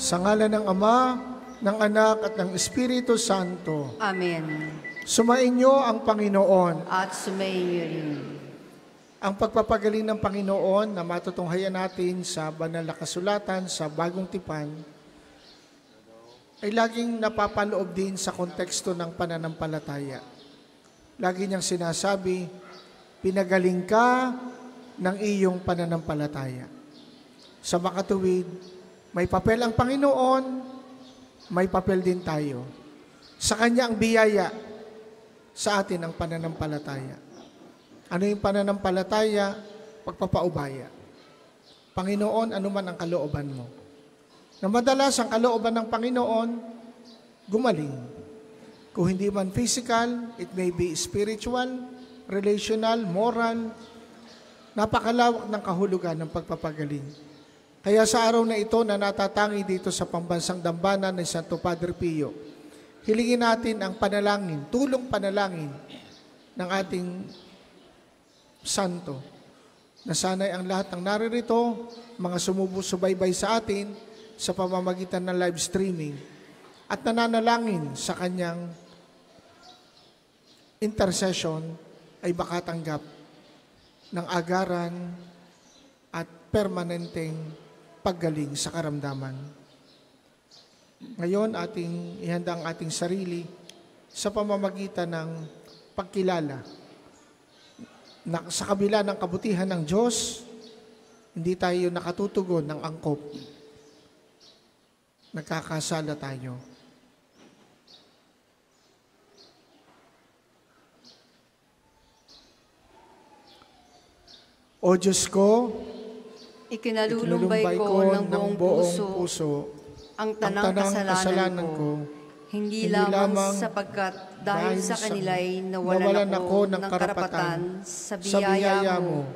S1: Sa ngalan ng Ama, ng Anak at ng Espiritu Santo.
S2: Amen.
S1: Sumainyo ang Panginoon.
S2: At sumainyo rin.
S1: Ang pagpapagaling ng Panginoon na matutunghayan natin sa banal na kasulatan sa Bagong Tipan ay laging napapaloob din sa konteksto ng pananampalataya. Lagi niyang sinasabi, pinagaling ka ng iyong pananampalataya. Sa makatuwid, may papel ang Panginoon, may papel din tayo. Sa Kanya ang biyaya, sa atin ang pananampalataya. Ano yung pananampalataya? Pagpapaubaya. Panginoon, ano man ang kalooban mo. Na madalas ang kalooban ng Panginoon, gumaling. Kung hindi man physical, it may be spiritual, relational, moral. Napakalawak ng kahulugan ng pagpapagaling. Kaya sa araw na ito na natatangi dito sa pambansang dambana ng Santo Padre Pio, hilingin natin ang panalangin, tulong panalangin ng ating Santo, na sana'y ang lahat ng naririto, mga sumusubaybay sa atin sa pamamagitan ng live streaming at nananalangin sa kanyang intercession ay makatanggap ng agaran at permanenteng paggaling sa karamdaman. Ngayon, ating ihanda ang ating sarili sa pamamagitan ng pagkilala na sa kabila ng kabutihan ng Diyos, hindi tayo nakatutugon ng angkop. Nagkakasala tayo. O Diyos ko,
S2: Ikinalulumbay ko ng buong puso ang tanang kasalanan ko, hindi lamang sapagkat dahil sa kanila'y nawalan ako ng karapatan sa biyaya mo,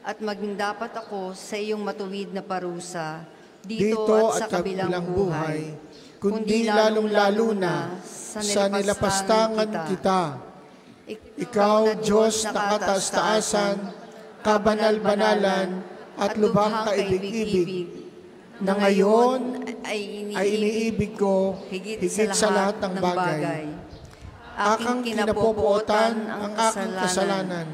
S2: at maging dapat ako sa iyong matuwid na parusa dito at sa kabilang buhay, kundi lalong-lalo na sa nilapastangan kita. Ikaw, Diyos na kataas-taasan, kabanal-banalan, at lubhang kaibig-ibig, na ngayon ay iniibig ko higit sa lahat ng bagay. Akang kinapopuotan ang aking kasalanan,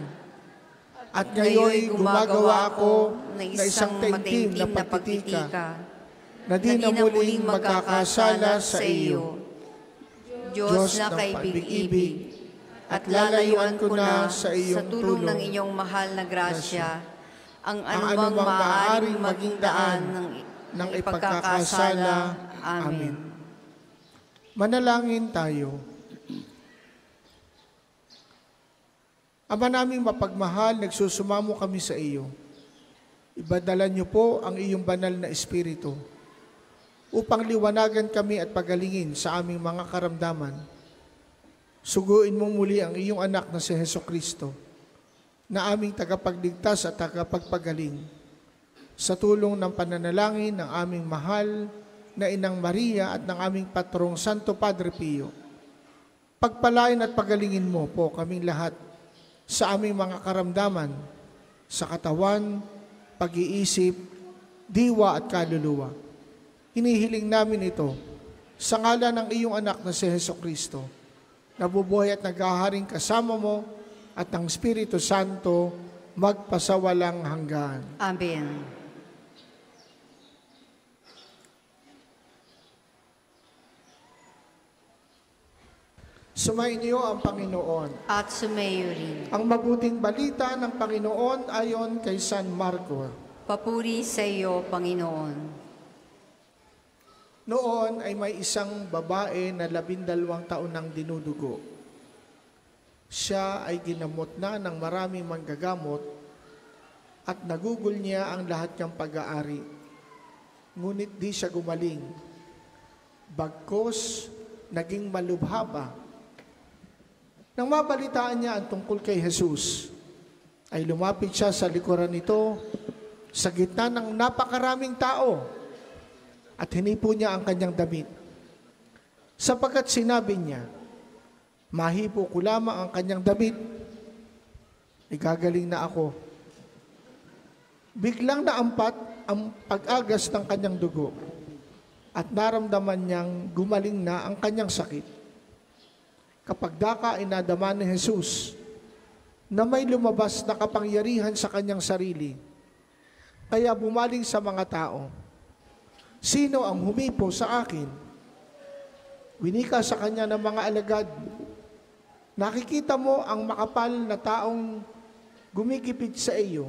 S2: at ngayon gumagawa ako ng isang taimtim na pagtitika, na di na muling magkakasala sa iyo, Diyos na kaibig-ibig, at lalayuan ko na sa iyong tulong ng inyong mahal na grasya ang anumang maaaring maging daan ng ipagkakasala. Amen.
S1: Manalangin tayo. Ama naming mapagmahal, nagsusumamo kami sa iyo. Ibadala niyo po ang iyong banal na Espiritu upang liwanagan kami at pagalingin sa aming mga karamdaman. Suguin mo muli ang iyong anak na si Hesukristo, na aming tagapagligtas at tagapagpagaling, sa tulong ng pananalangin ng aming mahal na Inang Maria at ng aming patrong Santo Padre Pio. Pagpalain at pagalingin mo po kaming lahat sa aming mga karamdaman, sa katawan, pag-iisip, diwa at kaluluwa. Hinihiling namin ito sa ngalan ng iyong anak na si Hesukristo, nabubuhay at naghaharing kasama mo at ang Espiritu Santo magpasawalang hanggan.
S2: Amen.
S1: Sumainyo ang Panginoon.
S2: At sumayo rin.
S1: Ang mabuting balita ng Panginoon ayon kay San Marco.
S2: Papuri sa iyo, Panginoon.
S1: Noon ay may isang babae na 12 taon nang dinudugo. Siya ay ginamot na ng maraming manggagamot at nagugol niya ang lahat niyang pag-aari. Ngunit di siya gumaling. Bagkos, naging malubha pa. Nang mabalitaan niya ang tungkol kay Jesus, ay lumapit siya sa likuran nito sa gitna ng napakaraming tao at hinipo niya ang kanyang damit. Sapagkat sinabi niya, mahipo ko lamang ang kanyang damit, igagaling na ako. Biglang naampat ang pag-agas ng kanyang dugo. at naramdaman niyang gumaling na ang kanyang sakit. Kapag daka ay nadama ni Jesus na may lumabas na kapangyarihan sa kanyang sarili, kaya bumaling sa mga tao, "Sino ang humipo sa akin?" Winika sa kanya ng mga alagad, "Nakikita mo ang makapal na taong gumigipit sa iyo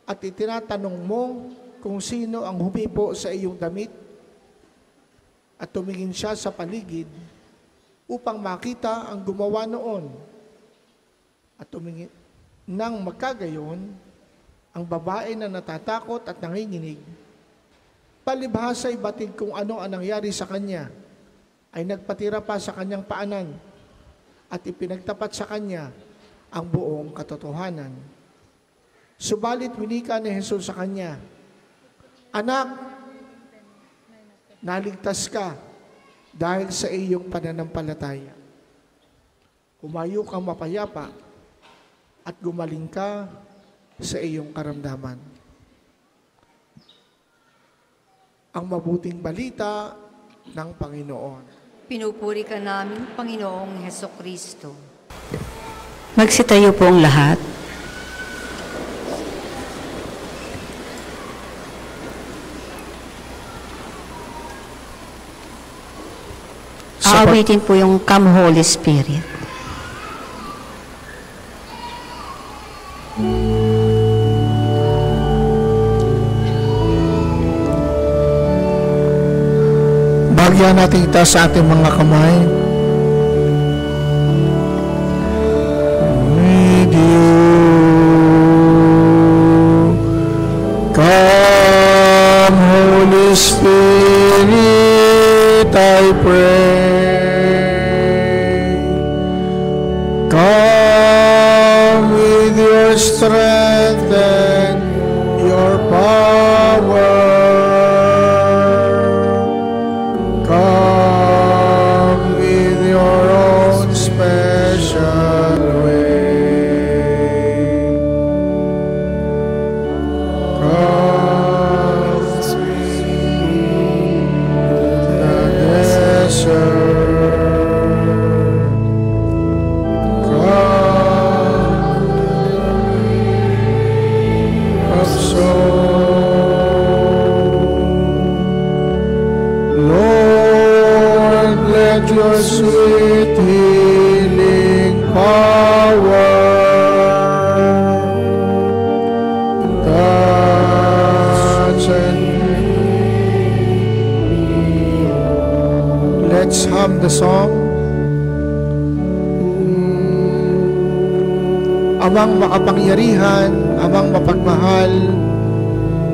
S1: at itinatanong mo kung sino ang humipo sa iyong damit?" At tumingin siya sa paligid upang makita ang gumawa noon. At tumingin nang magkagayon, ang babae na natatakot at nanginginig, palibhasa ay batid kung ano ang nangyari sa kanya, ay nagpatira pa sa kanyang paanan at ipinagtapat sa kanya ang buong katotohanan. Subalit winika ni Jesus sa kanya, "Anak, naligtas ka dahil sa iyong pananampalataya. Humayo kang mapayapa at gumaling ka sa iyong karamdaman." Ang mabuting balita ng Panginoon.
S2: Pinupuri ka namin, Panginoong Hesukristo.
S7: Magsitayo po ang lahat. Aawitin po yung Come Holy Spirit.
S1: Bagyan natin itaas sa ating mga kamay. With you, come Holy Spirit, I pray. Come with your strength and your power. Come with your own special way. Come through the desert. Come of soul. Lord, let your sweet healing power touch and let's hum the song. Amang makapangyarihan, amang mapagmahal,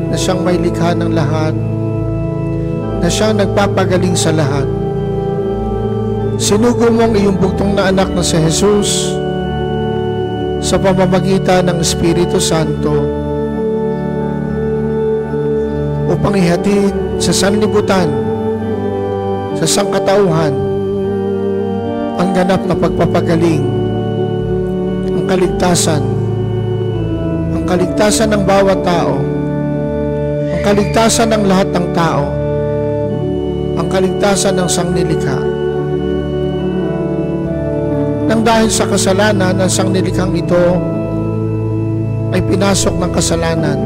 S1: na siyang may likha ng lahat, na siyang nagpapagaling sa lahat. Sinugo mo ang iyong bugtong na anak na si Jesus sa pamamagitan ng Espiritu Santo upang ihatid sa sanlibutan, sa sangkatauhan, ang ganap na pagpapagaling, ang kaligtasan ng bawat tao, ang kaligtasan ng lahat ng tao, ang kaligtasan ng sangnilikha. Nang dahil sa kasalanan ng sangnilikhang ito ay pinasok ng kasalanan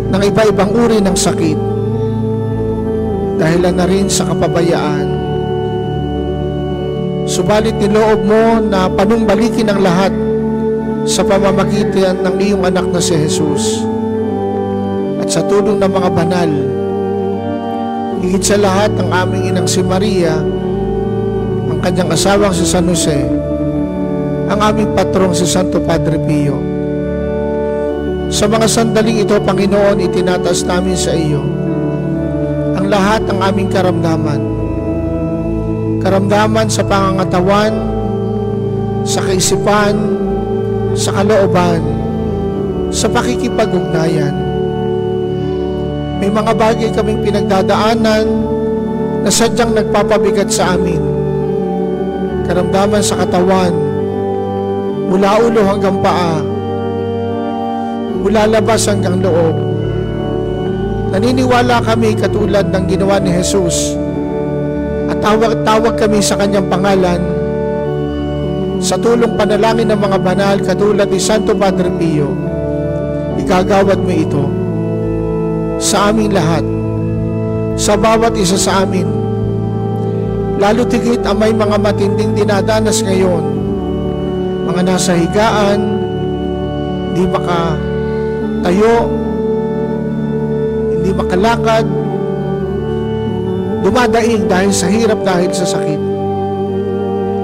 S1: ng iba-ibang uri ng sakit, dahilan na rin sa kapabayaan. Subalit niloob mo na panumbalikin ang lahat sa pamamagitan ng iyong anak na si Jesus. At sa tulong ng mga banal, higit sa lahat ang aming inang si Maria, ang kanyang asawang si San Jose, ang aming patrong si Santo Padre Pio. Sa mga sandaling ito, Panginoon, itinataas namin sa iyo ang lahat ng aming karamdaman sa pangangatawan, sa kaisipan, sa kalooban, sa pakikipag-ugnayan. May mga bagay kaming pinagdadaanan na sadyang nagpapabigat sa amin. Karamdaman sa katawan, mula ulo hanggang paa, mula labas hanggang loob, Naniniwala kami katulad ng ginawa ni Jesus at tawag kami sa kanyang pangalan sa tulong panalangin ng mga banal katulad ni Santo Padre Pio. Igagawad mo ito sa aming lahat, sa bawat isa sa amin, lalo tigit ang may mga matinding dinadanas ngayon, mga nasa higaan, hindi makatayo, hindi makalakad, dumadaing dahil sa hirap, dahil sa sakit.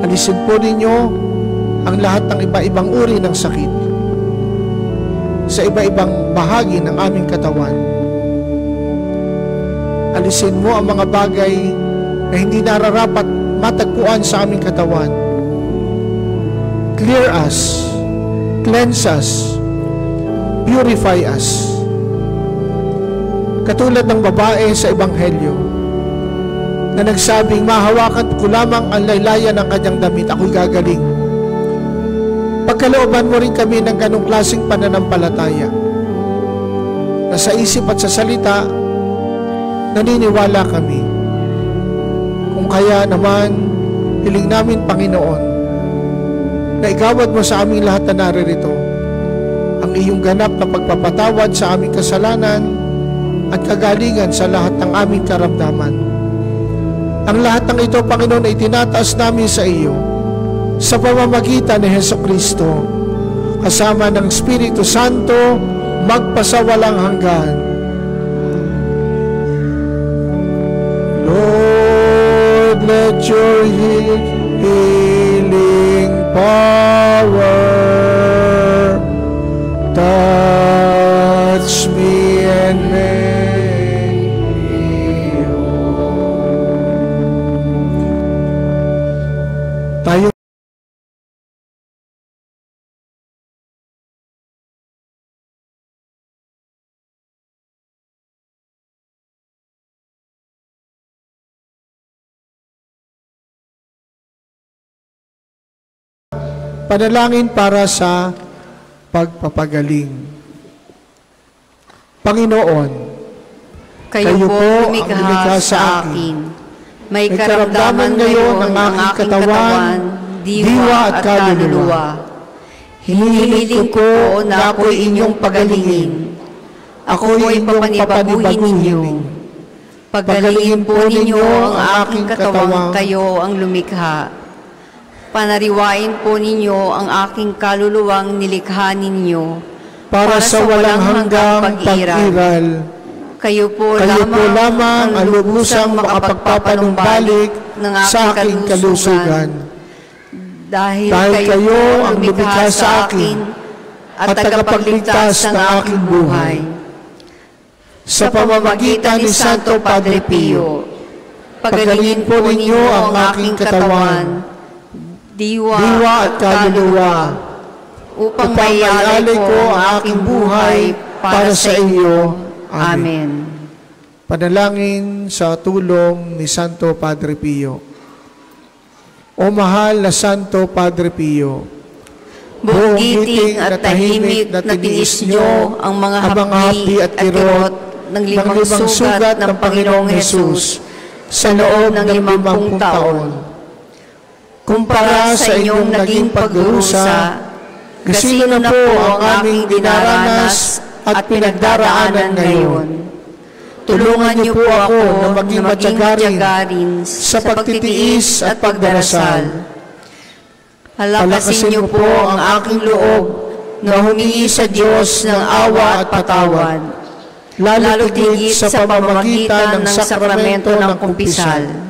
S1: Alisin po ninyo ang lahat ng iba-ibang uri ng sakit sa iba-ibang bahagi ng aming katawan. Alisin mo ang mga bagay na hindi nararapat matagpuan sa aming katawan. Clear us, cleanse us, purify us. Katulad ng babae sa Ebanghelyo na nagsabing, mahawakan ko lamang ang laylayan ng kanyang damit, ako'y gagaling. Pagkalooban mo rin kami ng ganong klaseng pananampalataya na sa isip at sa salita naniniwala kami. Kung kaya naman, hiling namin, Panginoon, na igawad mo sa aming lahat na naririto ang iyong ganap na pagpapatawad sa aming kasalanan at kagalingan sa lahat ng aming karamdaman. Ang lahat ng ito, Panginoon, ay tinataas namin sa iyo sa pamamagitan ni Hesukristo, kasama ng Espiritu Santo, magpasawalang hanggan. Lord, let your healing power touch me and make me whole. Tayo panalangin para sa pagpapagaling. Panginoon,
S2: Kayo po lumikha sa akin. May karamdaman ngayon ang aking katawan, diwa at kaluluwa. Hinihiling ko na ako'y inyong pagalingin. Ako'y papanibaguhin ninyo. Pagalingin po ninyo ang aking katawan, kayo ang lumikha. Panariwain po ninyo ang aking kaluluwang nilikha ninyo
S1: para sa walang hanggang pag-iral.
S2: Kayo po
S1: lamang ang lubusang makapagpapanumbalik sa aking kalusugan.
S2: Dahil
S1: kayo ang lumikha sa akin at tagapagligtas ng aking buhay. Sa pamamagitan ni Santo Padre Pio, pagalingin po ninyo ang aking katawan, diwa at kaluluwa, upang maialay ko ang aking buhay para sa iyo. Amen. Panalangin sa tulong ni Santo Padre Pio. O mahal na Santo Padre Pio,
S2: buong giting at tahimik na tiniis nyo ang mga hapdi at kirot ng limang sugat ng Panginoong Hesus sa loob ng 50 taon. Kumpara sa inyong naging pagdurusa, gasino na po ang aming dinaranas at pinagdaraanan ngayon. Tulungan niyo po ako na maging matiyagarin sa pagtitiis at pagdarasal. Palakasin niyo po ang aking loob na humingi sa Diyos ng awa at patawad, lalo tigit sa pamamagitan ng sakramento ng kumpisal.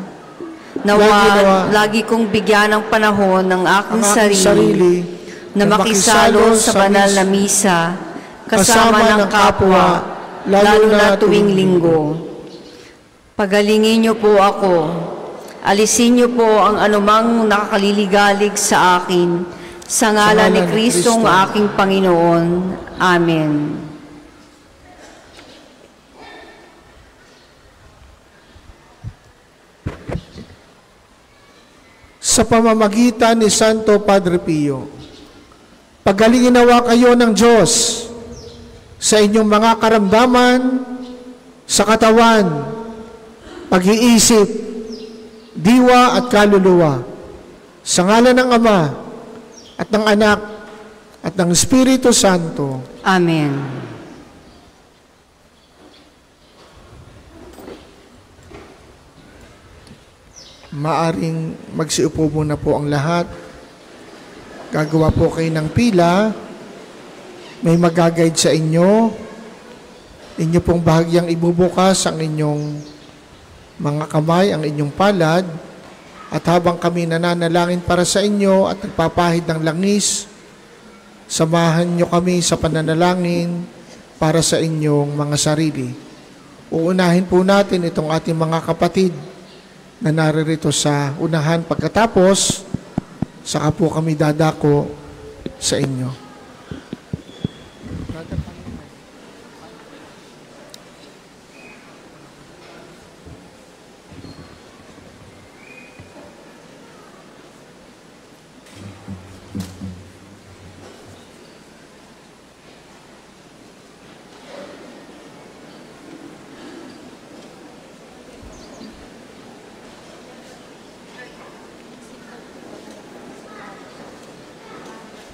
S2: Nawa, lagi kong bigyan ng panahon ng aking sarili na makisalo sa banal na misa kasama ng kapwa, lalo na tuwing linggo. Pagalingin niyo po ako. Alisin niyo po ang anumang nakakaliligalig sa akin, sa ngalan ni Kristong aking Panginoon. Amen.
S1: Sa pamamagitan ni Santo Padre Pio, pagalingin nawa kayo ng Diyos sa inyong mga karamdaman, sa katawan, pag-iisip, diwa at kaluluwa, sa ngalan ng Ama at ng Anak at ng Espiritu Santo.
S2: Amen.
S1: Maaring magsiupo muna po ang lahat. Gagawa po kayo ng pila. May mag-guide sa inyo. Inyo pong bahagyang ibubukas ang inyong mga kamay, ang inyong palad. At habang kami nananalangin para sa inyo at nagpapahid ng langis, samahan nyo kami sa pananalangin para sa inyong mga sarili. Uunahin po natin itong ating mga kapatid na naririto sa unahan. Pagkatapos, saka po kami dadako sa inyo.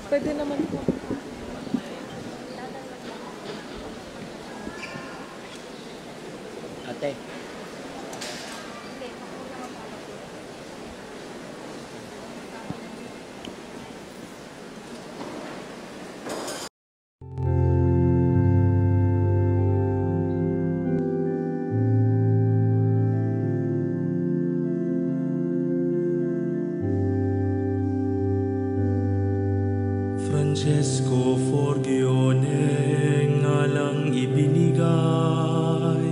S8: Pwede naman po.
S9: Ate.
S10: Francesco Forgione ngalang ibinigay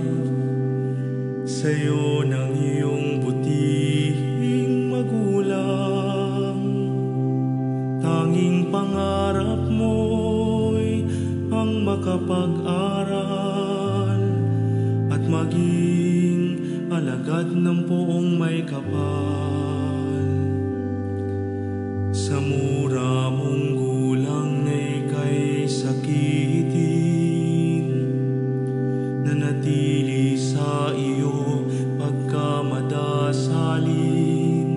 S10: sa'yo ng iyong butihing magulang. Tanging pangarap mo'y ang makapag-aral at maging alagad ng poong may kapal. Sa mura mong gulang na ika'y sakitin, nanatili sa iyo pagkamadasalin.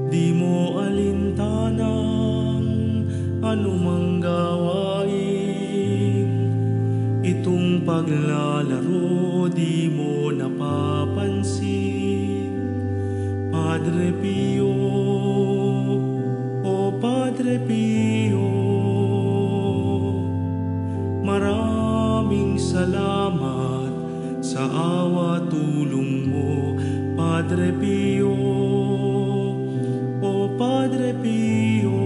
S10: Di mo alintanang anumang gawain, itong paglalaro di mo napapansin. Padre Pio, Padre Pio, maraming salamat sa awa tulong mo. Padre Pio, O Padre Pio,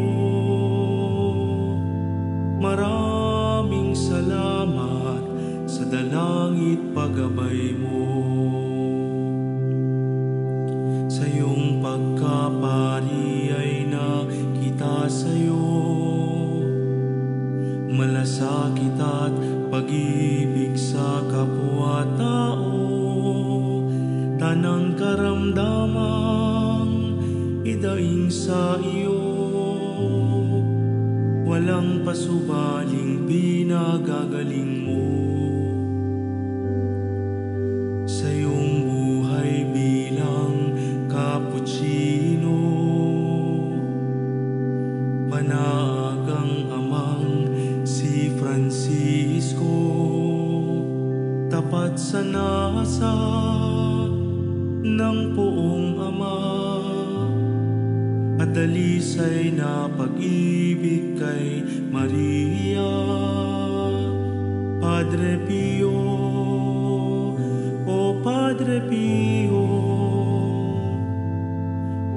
S10: maraming salamat sa dalangit paggabay mo. Sa iyong pagkapari ay nakita sa'yo malasakit at pag-ibig sa kapwa-tao. Tanang karamdamang idaing sa iyo, walang pasubaling pinagagaling mo. Sa iyong buhay bilang Cappuccino, panagang amang si Francisco, tapat sa nasa ng poong Ama, at dalisay na pag-ibig kay Maria. Padre Pio, O Padre Pio,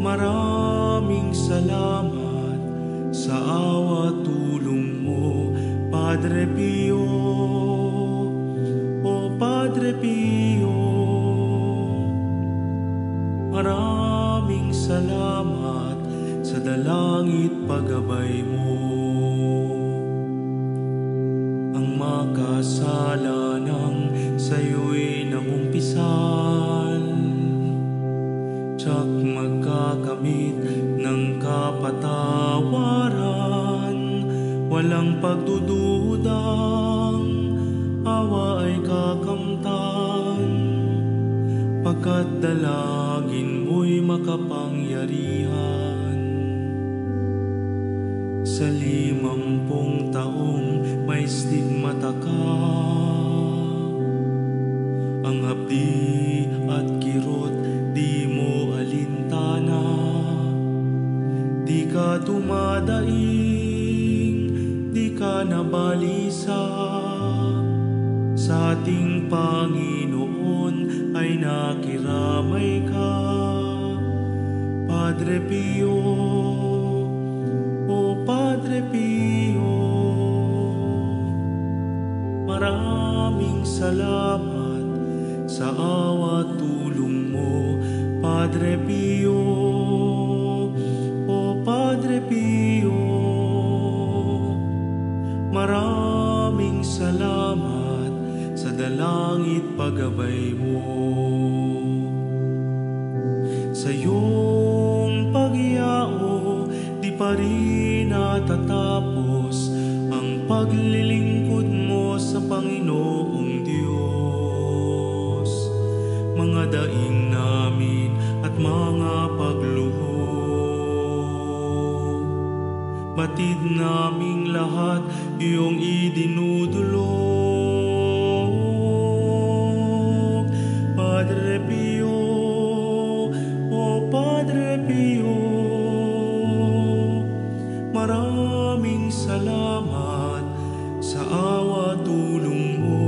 S10: maraming salamat sa awa tulong mo. Padre Pio, O Padre Pio, maraming salamat sa dalangit paggabay mo. Ang makasalanang sa'yo'y nangumpisal, tsak magkakamit ng kapatawaran. Walang pagdududang awa ay kakamtan, pagkat dalangin mo'y makapangyarihan. Sa 50 taong may stigmata ka, ang hapdi at kirot di mo alintana. Di ka tumadaing, di ka nabalisa, sa ating Panginoon ay nakiramay ka. Padre Pio, o Padre Pio, maraming salamat sa awa tulong mo. Padre Pio, o Padre Pio, maraming salamat sa dalangit paggabay mo. Sa iyong pagyao, di pa rin natatapos ang paglilingkod mo sa Panginoong Diyos. Mga daing namin at mga pagluhod, batid naming lahat iyong idinudulog. Padre Pio, o Padre Pio, maraming salamat sa awa tulong mo.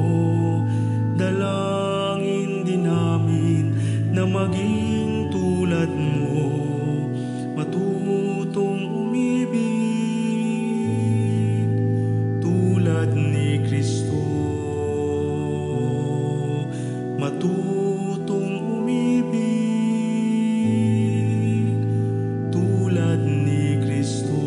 S10: Dalangin din namin na maging tulad mo, matutong umibig tulad ni Kristo. Matutong umibig tulad ni Kristo.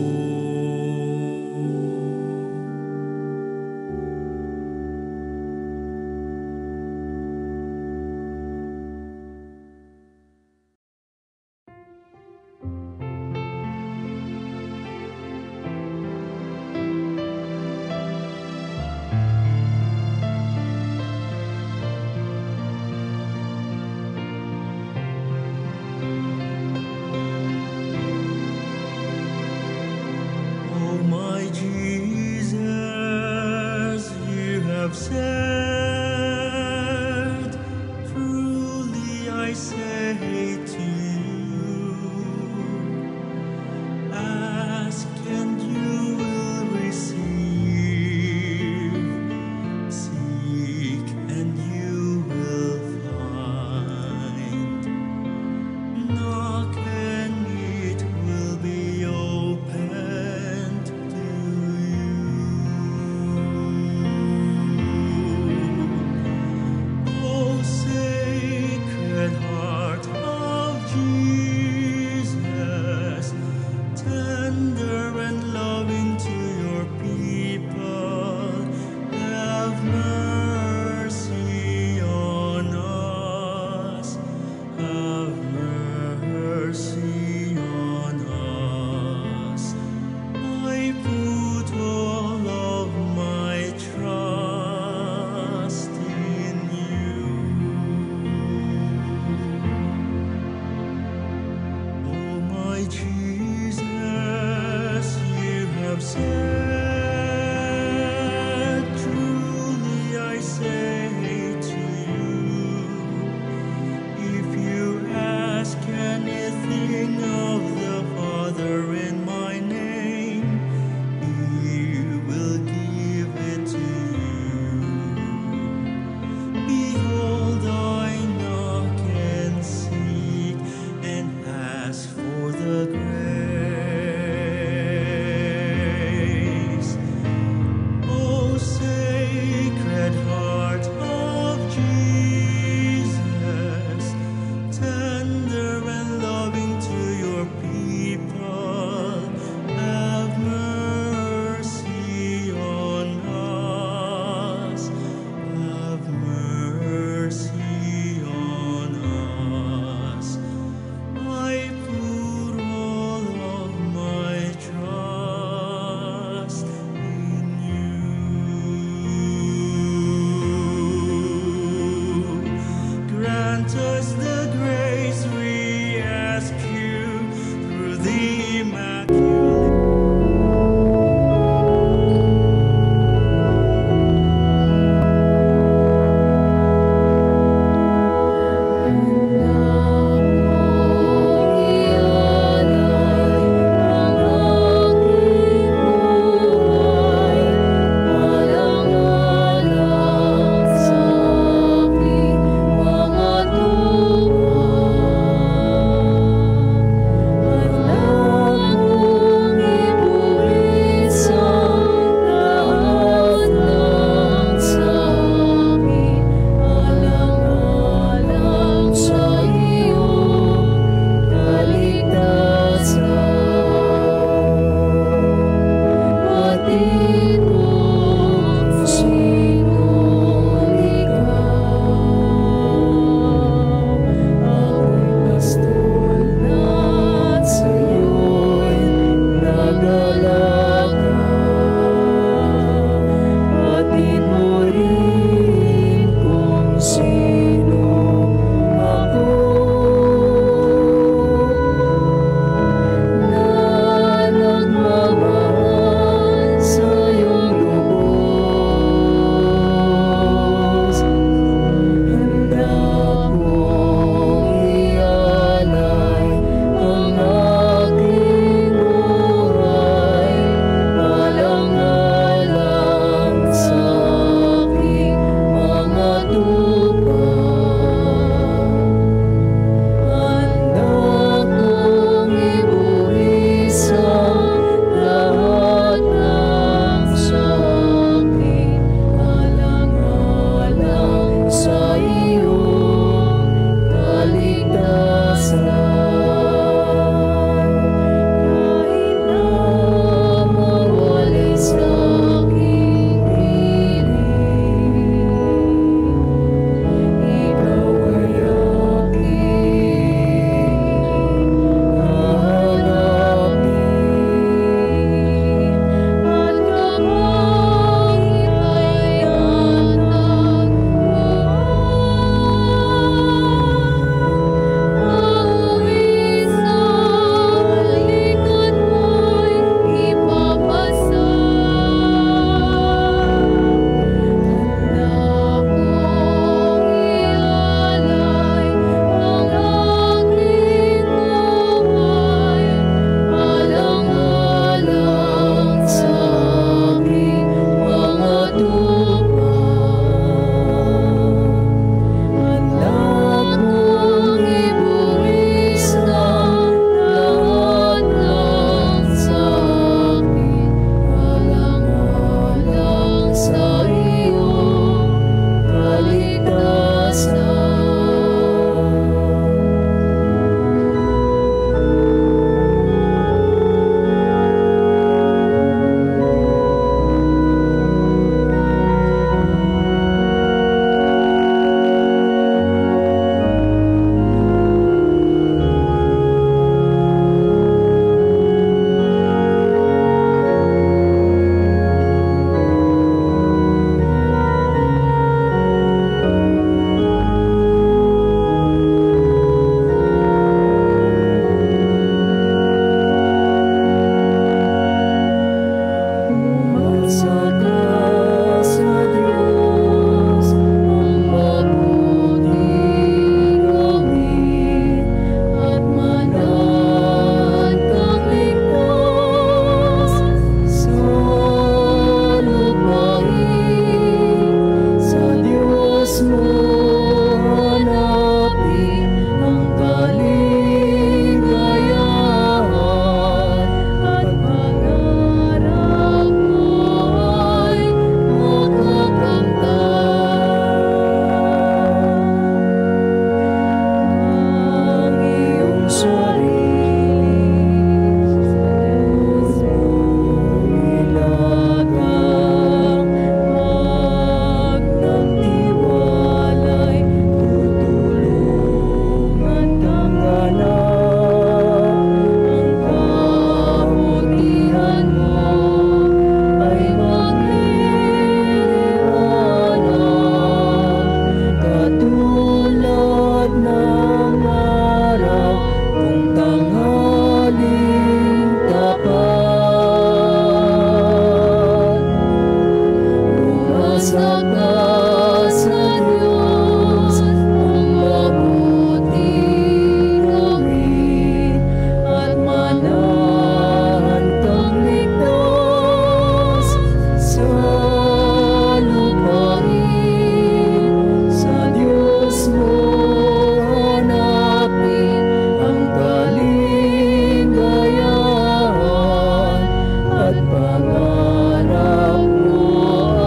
S6: Pangarap mo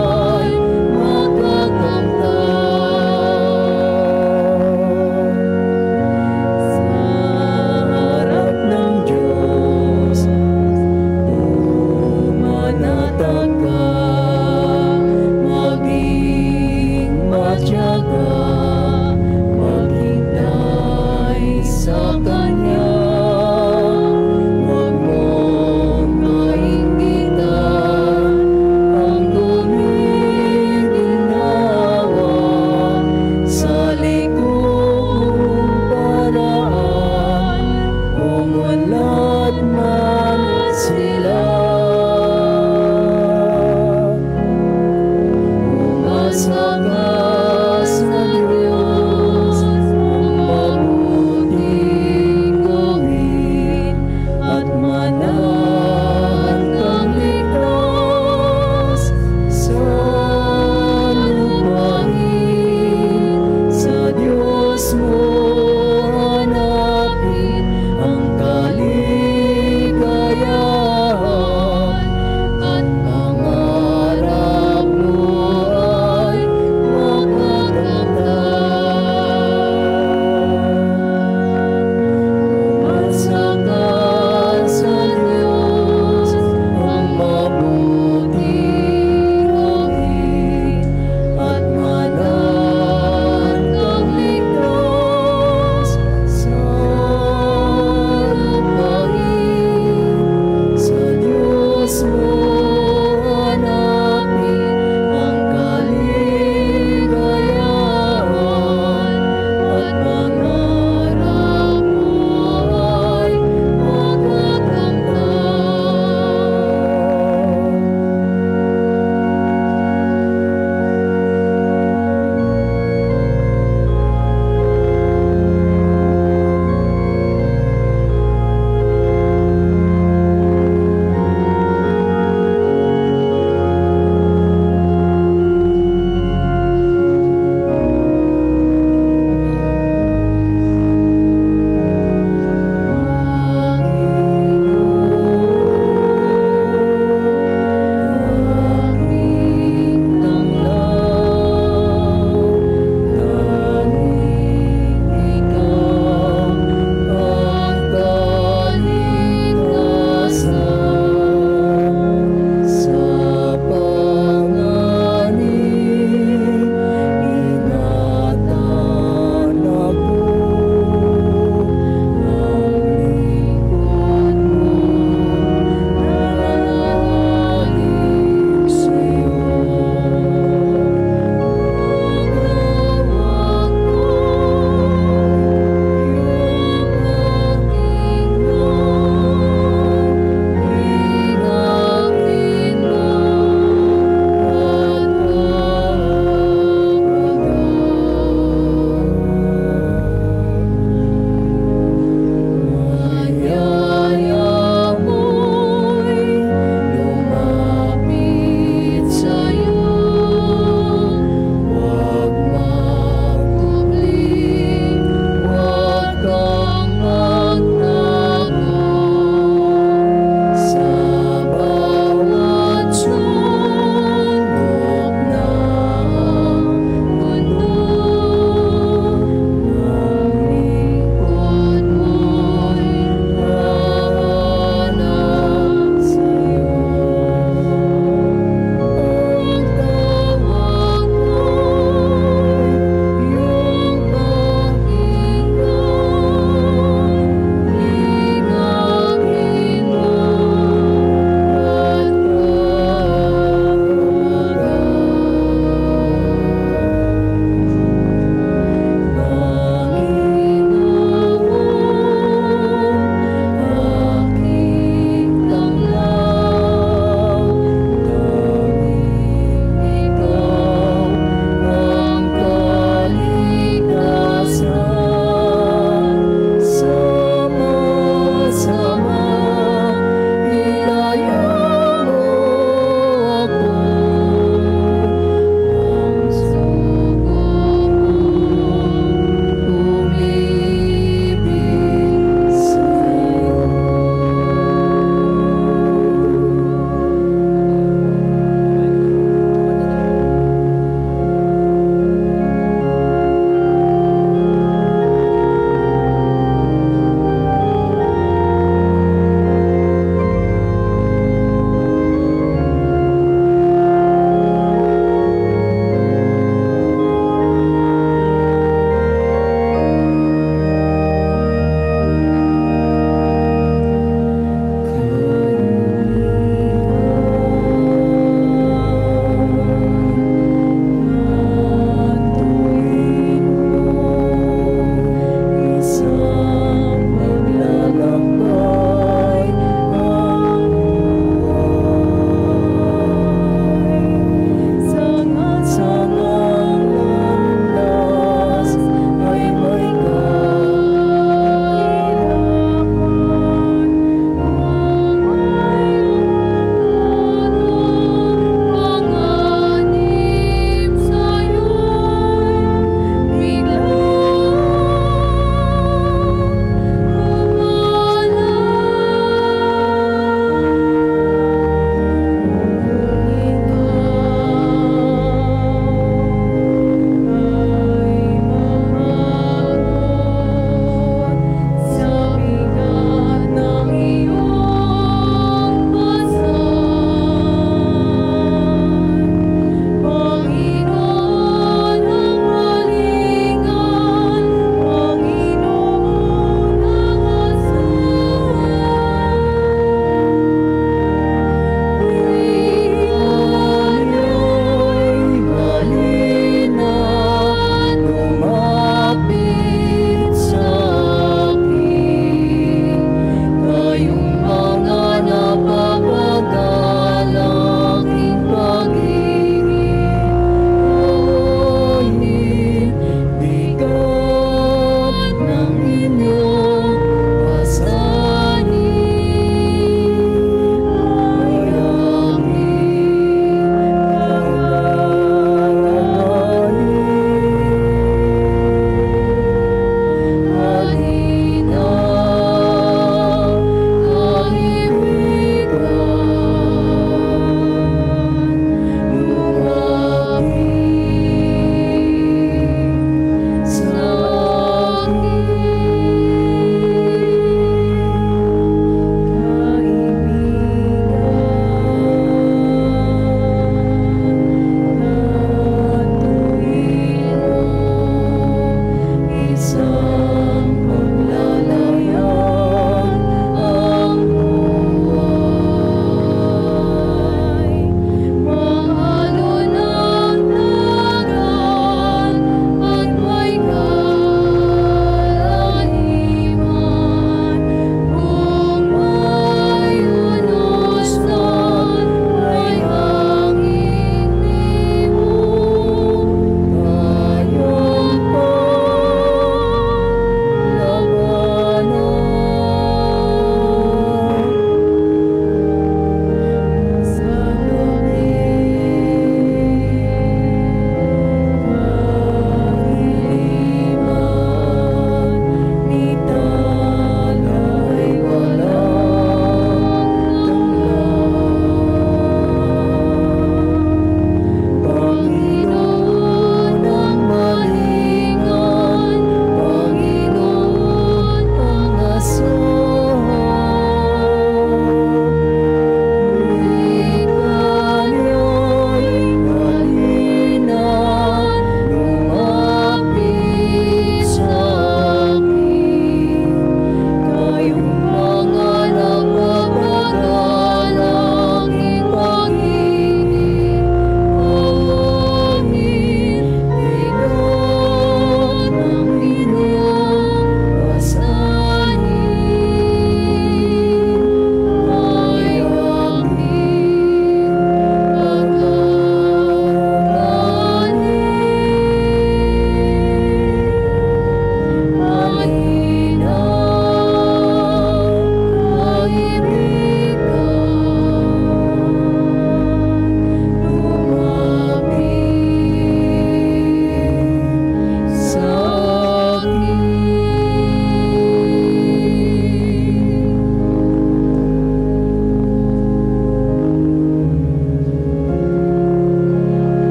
S6: ay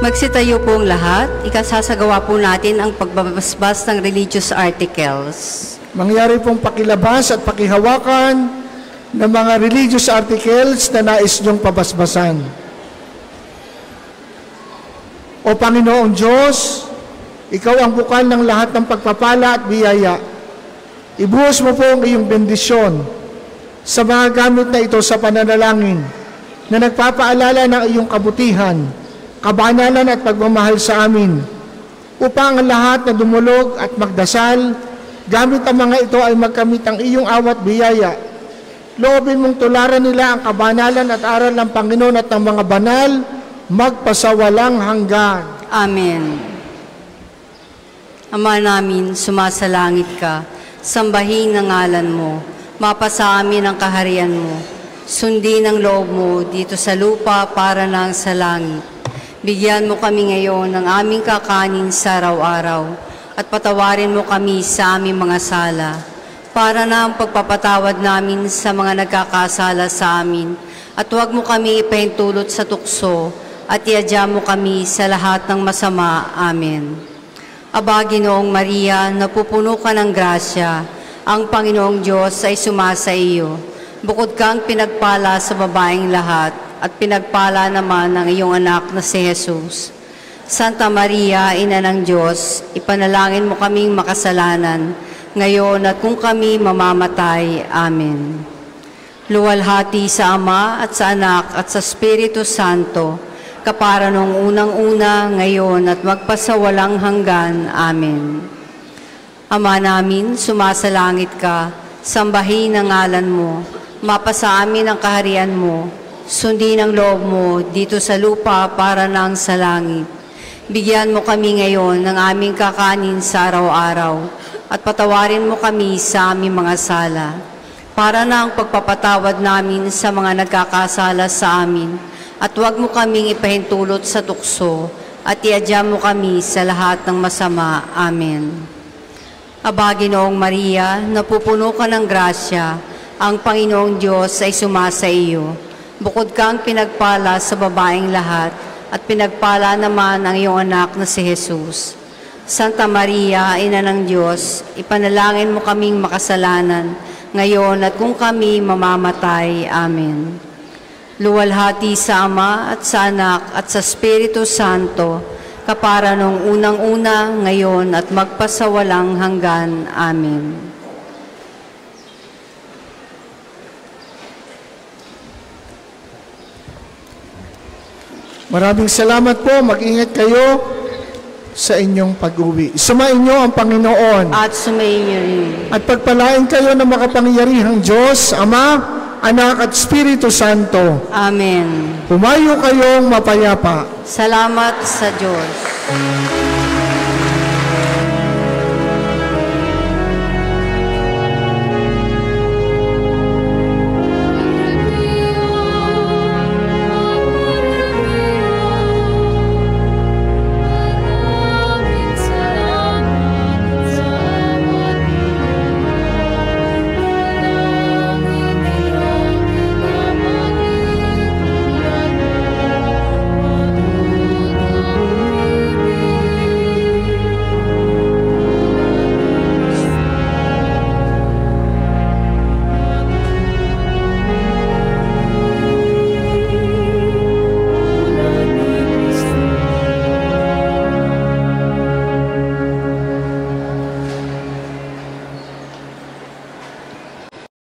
S2: Magsitayo pong lahat, ikasasagawa po natin ang pagbabasbas ng religious articles.
S1: Mangyari pong pakilabas at pakihawakan ng mga religious articles na nais niyong pabasbasan. O Panginoong Diyos, Ikaw ang bukal ng lahat ng pagpapala at biyaya. Ibuhos mo po ang iyong bendisyon sa mga gamit na ito sa pananalangin na nagpapaalala ng iyong kabutihan, kabanalan at pagmamahal sa amin, upang ang lahat na dumulog at magdasal, gamit ang mga ito ay magkamit ang iyong awat biyaya. Loobin mong tularan nila ang kabanalan at aral ng Panginoon at ng mga banal, magpasawalang hanggan.
S2: Amen. Ama namin, sumasalangit ka, sambahin ang ngalan mo, mapasa amin ang kaharian mo, sundin ang loob mo dito sa lupa para nang sa langit. Bigyan mo kami ngayon ng aming kakanin sa araw-araw at patawarin mo kami sa aming mga sala para na ang pagpapatawad namin sa mga nagkakasala sa amin at huwag mo kami ipahintulot sa tukso at iadya mo kami sa lahat ng masama. Amen. Aba, Ginoong Maria, napupuno ka ng grasya, ang Panginoong Diyos ay sumasa iyo. Bukod kang pinagpala sa babaeng lahat, at pinagpala naman ng iyong anak na si Jesus. Santa Maria, Ina ng Diyos, ipanalangin mo kaming makasalanan, ngayon at kung kami mamamatay. Amen. Luwalhati sa Ama at sa Anak at sa Espiritu Santo, kapara nung unang-una, ngayon at magpasawalang hanggan. Amen. Ama namin, sumasalangit ka, sambahin ang ngalan mo, mapasa amin ang kaharian mo, sundin ang loob mo dito sa lupa para nang sa langit. Bigyan mo kami ngayon ng aming kakanin sa araw-araw at patawarin mo kami sa aming mga sala para na ang pagpapatawad namin sa mga nagkakasala sa amin at huwag mo kaming ipahintulot sa tukso at iadya mo kami sa lahat ng masama. Amen. Aba, Ginoong Maria, napupuno ka ng grasya, ang Panginoong Diyos ay sumasa iyo. Bukod kang pinagpala sa babaeng lahat, at pinagpala naman ang iyong anak na si Jesus. Santa Maria, Ina ng Diyos, ipanalangin mo kaming makasalanan, ngayon at kung kami mamamatay. Amen. Luwalhati sa Ama at sa Anak at sa Espiritu Santo, kapara nung unang-una, ngayon at magpasawalang hanggan. Amen.
S1: Maraming salamat po. Mag-ingat kayo sa inyong pag-uwi. Sumainyo ang Panginoon.
S2: At sumainyo rin.
S1: At pagpalain kayo ng makapangyarihang Diyos, Ama, Anak at Espiritu Santo.
S2: Amen.
S1: Humayo kayong mapayapa.
S2: Salamat sa Diyos.